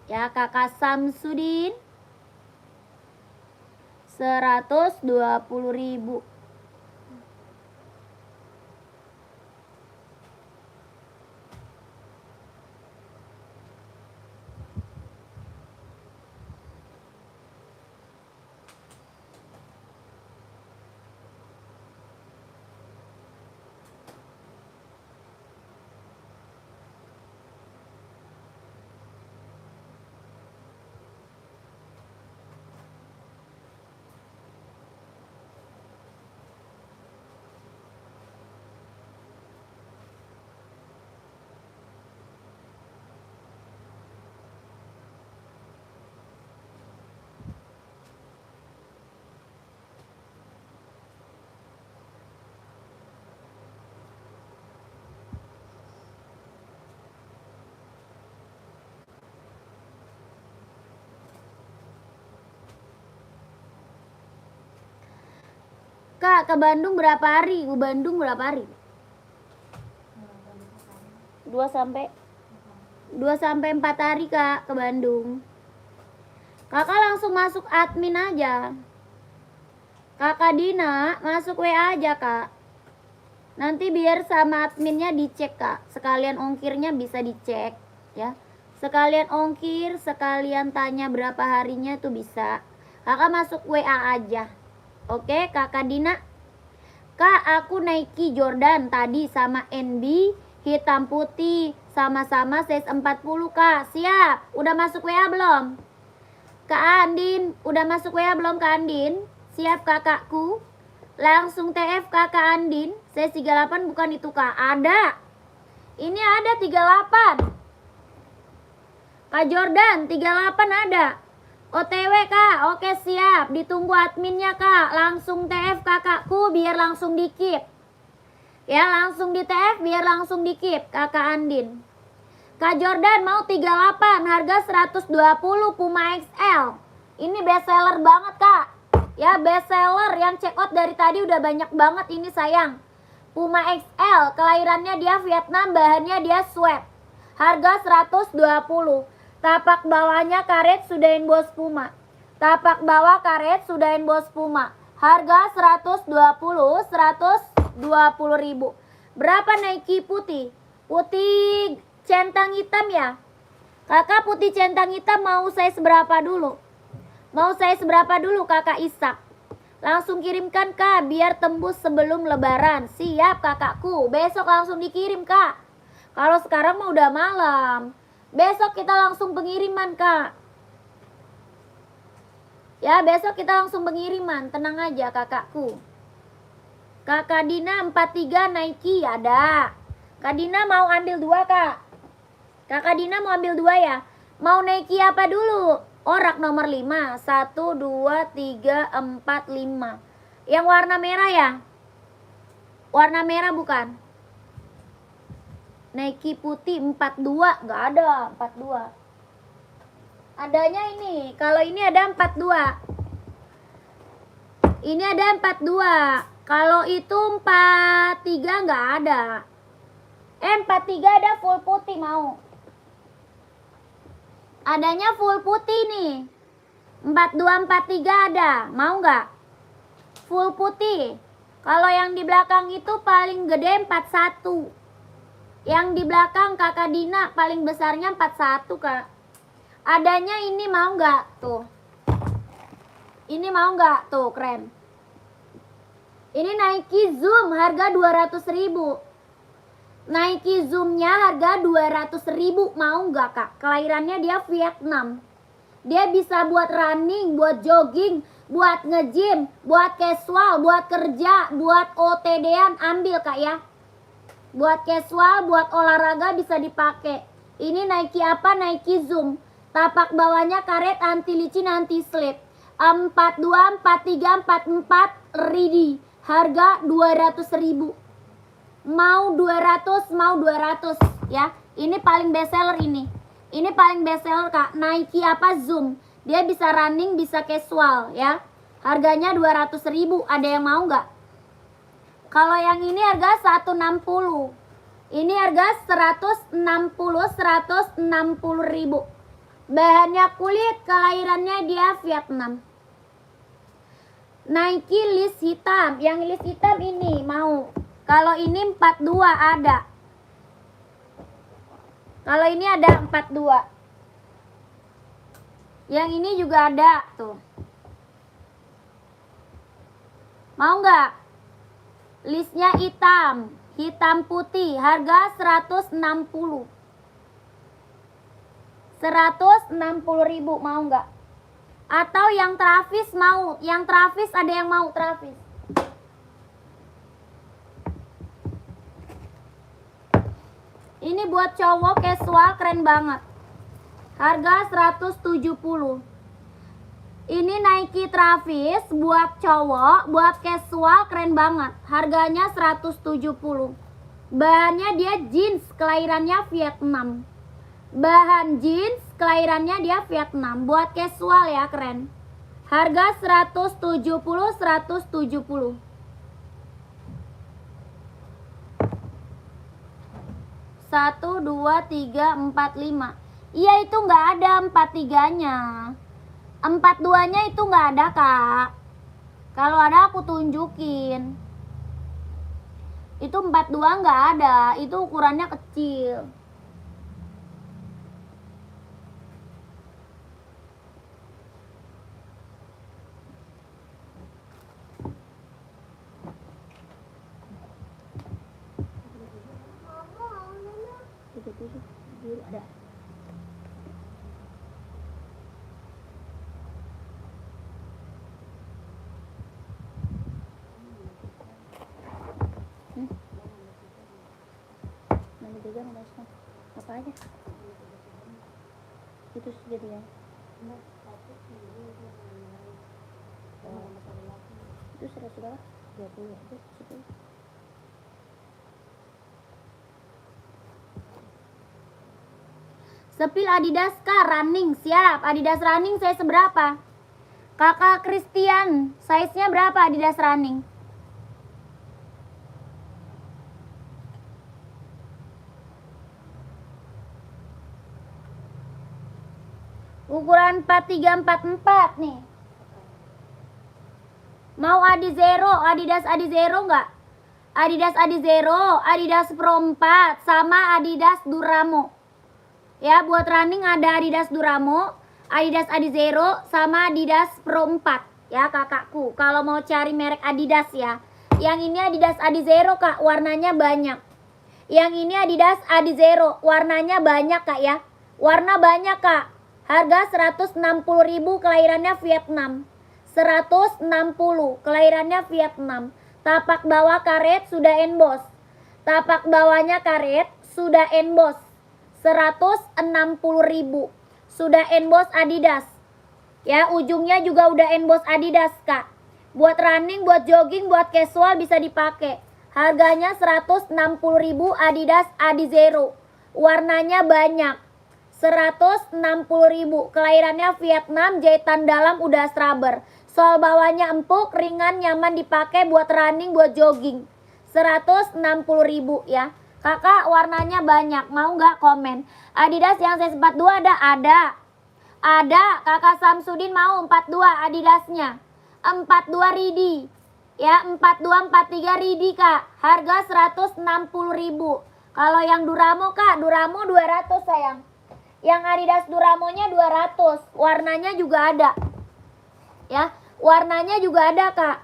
ya Kakak Samsudin. 120.000. Kak, ke Bandung berapa hari? Ke Bandung berapa hari? 2 sampai 4 hari, Kak, ke Bandung. Kakak langsung masuk admin aja. Kakak Dina masuk WA aja, Kak. Nanti biar sama adminnya dicek, Kak. Sekalian ongkirnya bisa dicek, ya. Sekalian ongkir, sekalian tanya berapa harinya tuh bisa. Kakak masuk WA aja. Oke, Kakak Dina. Kak, aku Nike Jordan tadi sama NB hitam putih, sama-sama size 40, Kak. Siap. Udah masuk WA belum? Kak Andin, udah masuk WA belum, Kak Andin? Siap, kakakku. Langsung TF Kakak Andin. Size 38 bukan itu, Kak. Ada. Ini ada 38. Kak Jordan, 38 ada. OTW, Kak. Oke, siap. Ditunggu adminnya, Kak. Langsung TF kakakku biar langsung dikip. Ya, langsung di TF biar langsung dikip, Kakak Andin. Kak Jordan mau 38, harga 120 Puma XL. Ini best seller banget, Kak. Ya, best seller yang check out dari tadi udah banyak banget ini, sayang. Puma XL, kelahirannya dia Vietnam, bahannya dia sweat. Harga 120. Tapak bawahnya karet sudahin bos Puma. Tapak bawah karet sudahin bos Puma. Harga 120.000. Berapa Nike putih? Putih centang hitam ya? Kakak putih centang hitam mau size berapa dulu? Mau size berapa dulu, Kakak Isak? Langsung kirimkan, Kak, biar tembus sebelum lebaran. Siap, kakakku. Besok langsung dikirim, Kak. Kalau sekarang mah udah malam. Besok kita langsung pengiriman, Kak. Ya, besok kita langsung pengiriman. Tenang aja, kakakku. Kakak Dina 43 Nike ada. Kak Dina mau ambil 2, Kak. Kakak Dina mau ambil 2 ya. Mau Nike apa dulu? Orak nomor 5. 1, 2, 3, 4, 5. Yang warna merah ya? Warna merah bukan? Nike putih 42, nggak ada 42. Adanya ini, kalau ini ada 42. Ini ada 42. Kalau itu 43 nggak ada. 43 ada full putih mau. Adanya full putih nih. 42 43 ada. Mau nggak? Full putih. Kalau yang di belakang itu paling gede 41. Yang di belakang Kakak Dina paling besarnya 41, Kak. Adanya ini mau nggak? Tuh. Ini mau nggak? Tuh, keren. Ini Nike Zoom harga 200.000. Nike Zoomnya harga 200.000. Mau nggak, Kak? Kelahirannya dia Vietnam. Dia bisa buat running, buat jogging, buat nge-gym, buat casual, buat kerja, buat OTD-an. Ambil, Kak, ya. Buat casual, buat olahraga bisa dipakai. Ini Nike apa? Nike Zoom. Tapak bawahnya karet, anti licin, anti slip. 42, 43, 44 ready. Harga 200.000. Mau 200, mau 200 ya. Ini paling best seller ini. Ini paling best seller, Kak. Nike apa? Zoom. Dia bisa running, bisa casual ya. Harganya 200.000. Ada yang mau nggak? Kalau yang ini harga 160. Ini harga 160.000. Bahannya kulit, kelahirannya dia Vietnam. Nike list hitam. Yang list hitam ini mau. Kalau ini 42 ada. Kalau ini ada 42. Yang ini juga ada tuh. Mau nggak? Listnya hitam. Hitam putih. Harga 160. 160.000. Mau nggak? Atau yang Travis mau. Yang Travis ada yang mau Travis. Ini buat cowok casual keren banget. Harga 170. Ini Nike Travis buat cowok, buat casual keren banget. Harganya 170. Bahannya dia jeans, kelahirannya Vietnam. Bahan jeans, kelahirannya dia Vietnam. Buat casual ya, keren. Harga 170, 170. Satu, dua, tiga, 4, 5. Iya, itu nggak ada 43-nya. 42-nya itu nggak ada, Kak. Kalau ada aku tunjukin. Itu 42 nggak ada. Itu ukurannya kecil. Biru ada. Mana pegang ada apa aja? Itu jadi ya. Itu sudah 20 itu 10. Sepil Adidas Kak, running siap. Adidas running saya seberapa? Kakak Christian, size-nya berapa Adidas running? Ukuran 4344 nih. Mau Adi Zero, Adidas Adi Zero nggak? Adidas Adi Zero, Adidas Pro 4 sama Adidas Duramo. Ya, buat running ada Adidas Duramo, Adidas Adi Zero sama Adidas Pro 4 ya kakakku. Kalau mau cari merek Adidas ya. Yang ini Adidas Adi Zero, Kak, warnanya banyak. Yang ini Adidas Adi Zero, warnanya banyak, Kak ya. Warna banyak, Kak. Harga 160.000, kelahirannya Vietnam. 160, kelahirannya Vietnam. Tapak bawah karet sudah emboss. Tapak bawahnya karet sudah emboss. 160.000. Sudah emboss Adidas. Ya, ujungnya juga udah emboss Adidas, Kak. Buat running, buat jogging, buat casual bisa dipakai. Harganya 160.000 Adidas Adi Zero. Warnanya banyak. 160.000. Kelahirannya Vietnam, jahitan dalam udah rubber. Sol bawahnya empuk, ringan, nyaman dipakai buat running, buat jogging. 160.000 ya. Kakak warnanya banyak, mau nggak komen? Adidas yang size 42 ada. Ada, Kakak Samsudin mau 42 Adidasnya. 42 Ridi. Ya, 42 43 Ridi, Kak. Harga 160.000. Kalau yang Duramo, Kak, Duramo 200 sayang. Yang Adidas Duramonya 200. Warnanya juga ada. Ya, warnanya juga ada, Kak.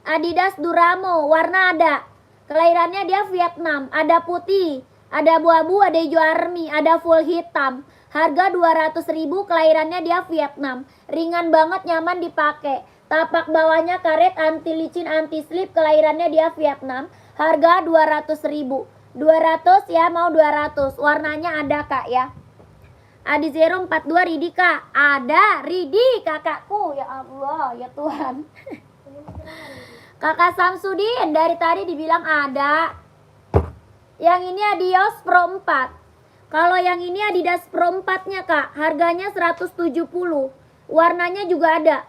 Adidas Duramo, warna ada. Kelahirannya dia Vietnam, ada putih, ada abu-abu, ada hijau army, ada full hitam. Harga 200.000, kelahirannya dia Vietnam. Ringan banget, nyaman dipakai. Tapak bawahnya karet, anti licin, anti slip, kelahirannya dia Vietnam. Harga 200.000. 200 ya, mau 200. Warnanya ada, Kak ya. Adizero 42 Ridi, Kak. Ada Ridi, kakakku. Ya Allah, ya Tuhan. Kakak Samsudin dari tadi dibilang ada. Yang ini Adios Pro 4. Kalau yang ini Adidas Pro 4-nya, Kak, harganya 170. Warnanya juga ada.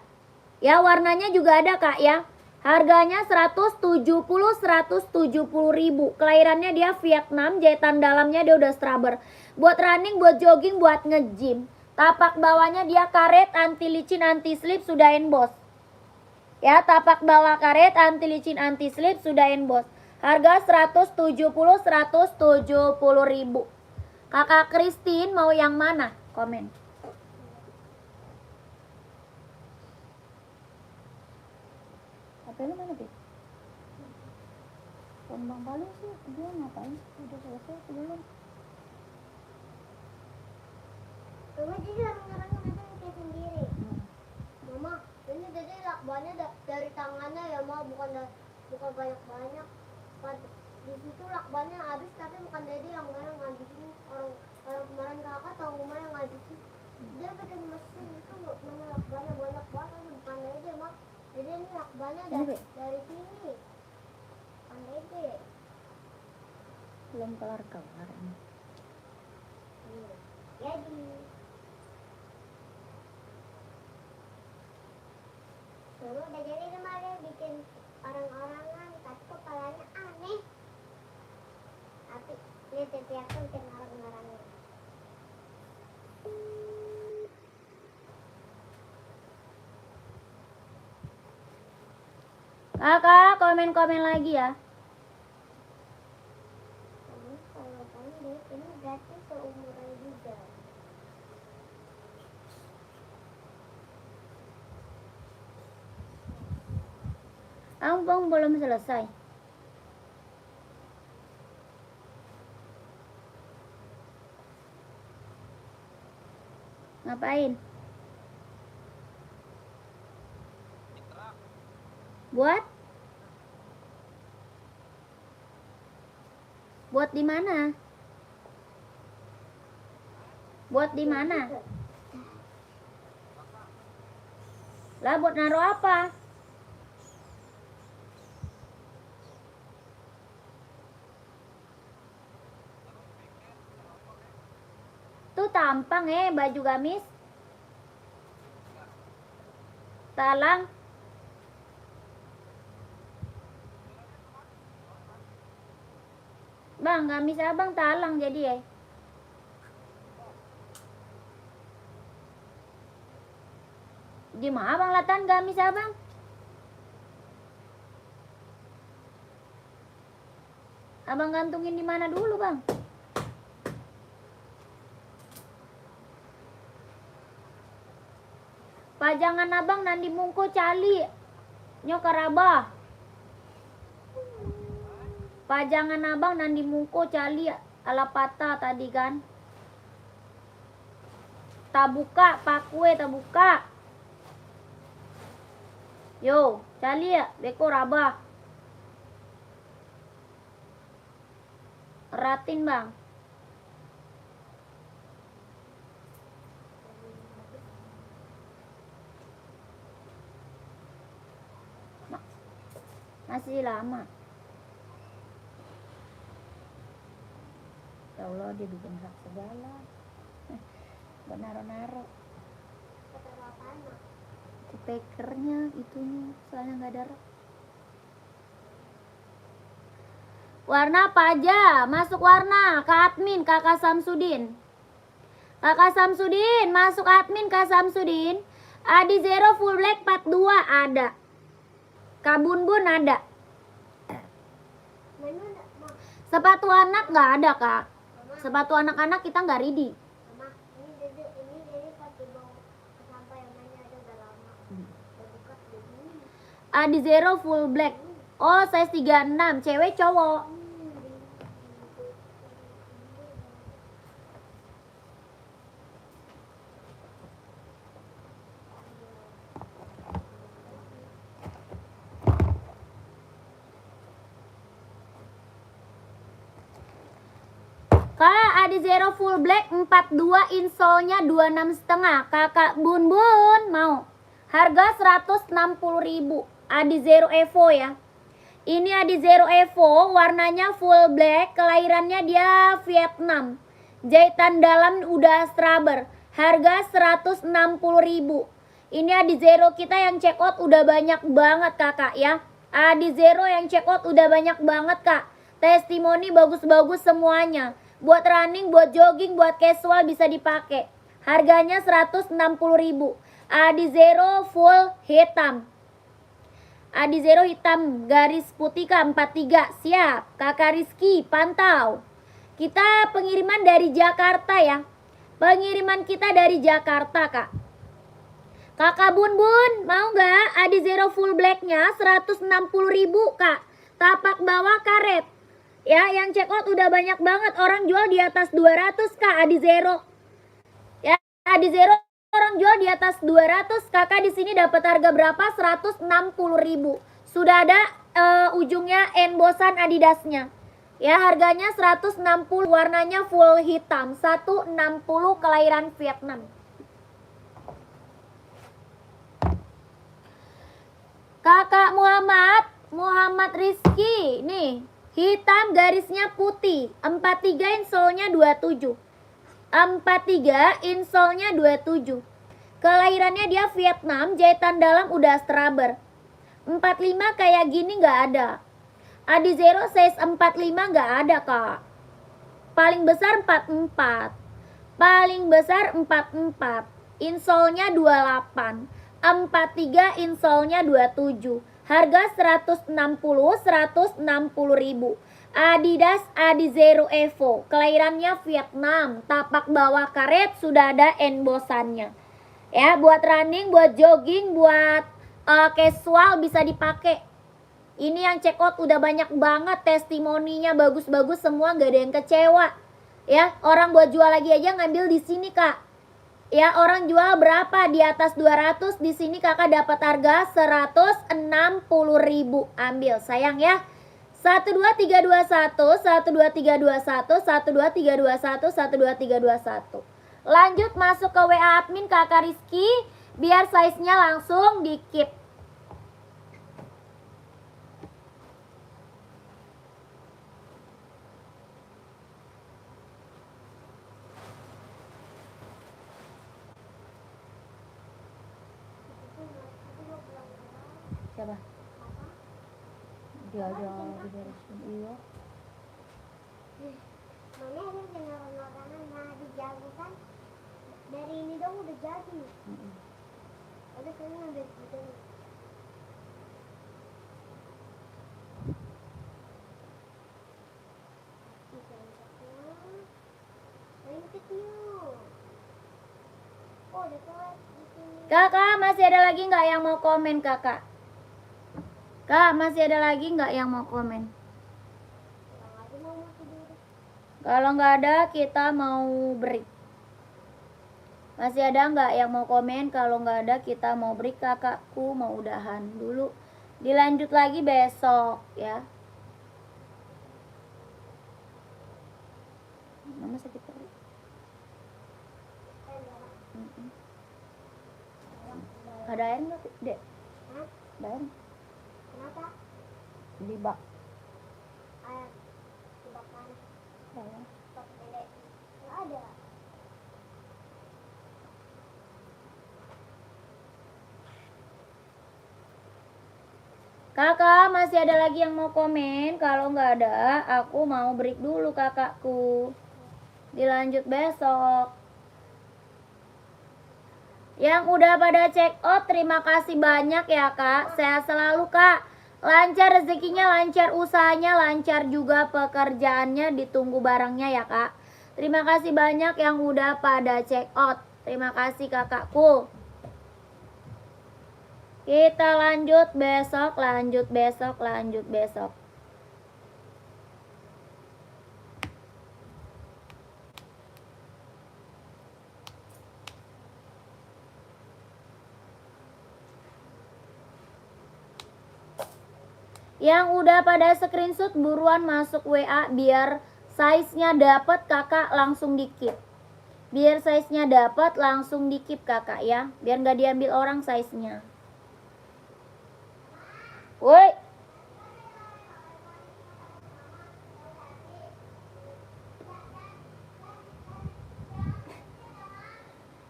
Ya, warnanya juga ada, Kak ya. Harganya 170.000. Kelahirannya dia Vietnam, jahitan dalamnya dia udah scrubber. Buat running, buat jogging, buat nge-gym. Tapak bawahnya dia karet, anti licin, anti slip, sudah emboss. Ya, tapak bawah karet, anti licin, anti slip, sudah emboss. Harga 170.000. Kakak Christine mau yang mana? Komen. HP lu mana, Pip? Bang paling sih, dia ngapain? Udah selesai sebelum. Mama jadi orang-orangnya nanti kayak sendiri. Mama, ini jadi lakbannya dari tangannya ya, Ma, bukan banyak-banyak. Di situ lakbannya habis, tapi bukan Dede yang ngabisin. Orang kemarin kakak tahu rumah yang ngabisin. Dia bikin mesin itu mana lakbannya banyak banget, bukan Dede, Ma. Jadi ini lakbannya dari sini. Bukan Dede. Belum kelar ini. Jadi dulu udah jadi kemarin bikin orang-orangan, tapi kepalanya aneh. Tapi lihat tiap aku bikin orang-orangnya. Kakak komen-komen lagi ya. Kalau pendek ini berarti seumuran juga. Ampun, belum selesai. Ngapain? Buat? Buat di mana? Buat di mana? Lah buat naruh apa? Tuh tampang baju gamis. Talang. Bang, gamis abang talang jadi Di mana abang latan gamis abang? Abang gantungin di mana dulu, Bang? Pajangan abang nandi mungko cali. Nyokarabah. Pajangan abang nandi mungko cali alapata tadi kan. Tabuka pakue tabuka. Yo, cali ya, beko rabah. Ratin, Bang. Masih lama. Ya Allah, dia bikin hak segala. Naro-naro. Kata apaan, Ma? Pakernya itunya soalnya nggak ada rak. Warna apa aja? Masuk warna ke admin Kakak Samsudin. Kakak Samsudin masuk admin Kak Samsudin. Adi Zero full black 42 ada. Kak Bun Bun ada. Mana ada, Ma? Sepatu anak nggak ada Kak. Mama, Sepatu anak-anak kita nggak ready. Mama, ini Dede pas dibawa ke sampah yang mana ada udah lama. Udah buka begini. Adi Zero full black. Oh, size 36, cewek cowok. Kak, Adi Zero full black 42 insole-nya 26 setengah. Kakak Bun Bun mau. Harga 160.000. Adi Zero Evo ya. Ini Adi Zero Evo, warnanya full black, kelahirannya dia Vietnam. Jahitan dalam udah straber. Harga 160.000. Ini Adi Zero kita yang check out udah banyak banget kakak ya. Adi Zero yang check out udah banyak banget kak. Testimoni bagus-bagus semuanya. Buat running, buat jogging, buat casual bisa dipakai. Harganya 160.000. Adi Zero full hitam. Adi Zero hitam garis putih Kak 43. Siap. Kakak Rizky pantau. Kita pengiriman dari Jakarta ya. Pengiriman kita dari Jakarta Kak. Kakak Bun Bun mau nggak? Adi Zero full blacknya 160.000 Kak. Tapak bawah karet. Ya, yang check out udah banyak banget. Orang jual di atas 200 Kak Adi Zero. Ya, Adi Zero orang jual di atas 200. Kakak di sini dapat harga berapa? 160.000. Sudah ada ujungnya embosan Adidasnya. Ya, harganya 160, warnanya full hitam. 160 kelahiran Vietnam. Kakak Muhammad Rizky nih. Hitam garisnya putih. 43 insole-nya 27. 43 insole-nya 27. Kelahirannya dia Vietnam, jahitan dalam udah straber. 45 kayak gini nggak ada. Adi Zero size 45 nggak ada kak. Paling besar 44. Paling besar 44. Insole-nya 28. 43 insole-nya 27. Harga 160.000. Adidas Adi Zero Evo. Kelahirannya Vietnam. Tapak bawah karet sudah ada embosannya. Ya, buat running, buat jogging, buat casual bisa dipakai. Ini yang check out udah banyak banget, testimoninya bagus-bagus semua, nggak ada yang kecewa. Ya, orang buat jual lagi aja ngambil di sini kak. Ya, orang jual berapa? Di atas 200, di sini kakak dapat harga 160.000. Ambil, sayang ya. 12321, 12321, 12321, 12321. Lanjut masuk ke WA admin kakak Rizky, biar size-nya langsung di keep. Siapa? Dia aja diberesin. Iya. Mana yang naruh-naruhan nah dijago kan? Dari ini dong udah jadi. Ada kayaknya udah gitu. Oh, dekat di sini. Kakak masih ada lagi nggak yang mau komen kakak? Kak masih ada lagi nggak yang mau komen? Kalau nggak ada kita mau break. Masih ada nggak yang mau komen? Kalau nggak ada kita mau break kakakku mau udahan dulu. Dilanjut lagi besok ya. Mama sakit perut. Ada air nggak dek? Hah? Ada air? Kenapa? Di bak. Air. Tebakan. Ada. Bak dedek. Nggak ada. Kakak, masih ada lagi yang mau komen? Kalau nggak ada, aku mau break dulu kakakku. Dilanjut besok. Yang udah pada check out, terima kasih banyak ya kak. Sehat selalu kak. Lancar rezekinya, lancar usahanya, lancar juga pekerjaannya. Ditunggu barangnya ya kak. Terima kasih banyak yang udah pada check out. Terima kasih kakakku. Kita lanjut besok, lanjut besok, lanjut besok. Yang udah pada screenshot buruan masuk WA biar size-nya dapat kakak langsung dikip. Biar size-nya dapat langsung dikip kakak ya. Biar nggak diambil orang size-nya. Woi.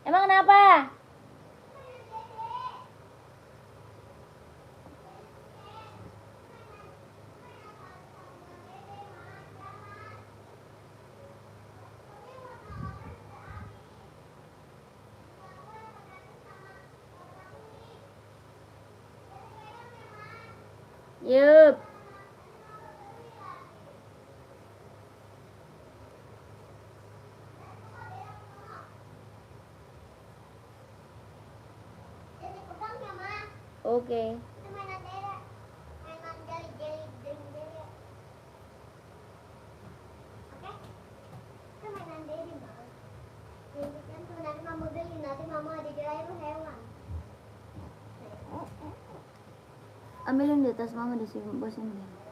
Emang kenapa? Yup. Jadi pegang ya, Ma. Oke. Itu mainan Dede. Mainan jeli-jeli drink Dede. Oke? Itu mainan Dede, Ma. Ini kan tuh nanti Mama beli, nanti Mama dikirain lu hewan. Ambilin di tas mama di sini, bosin deh.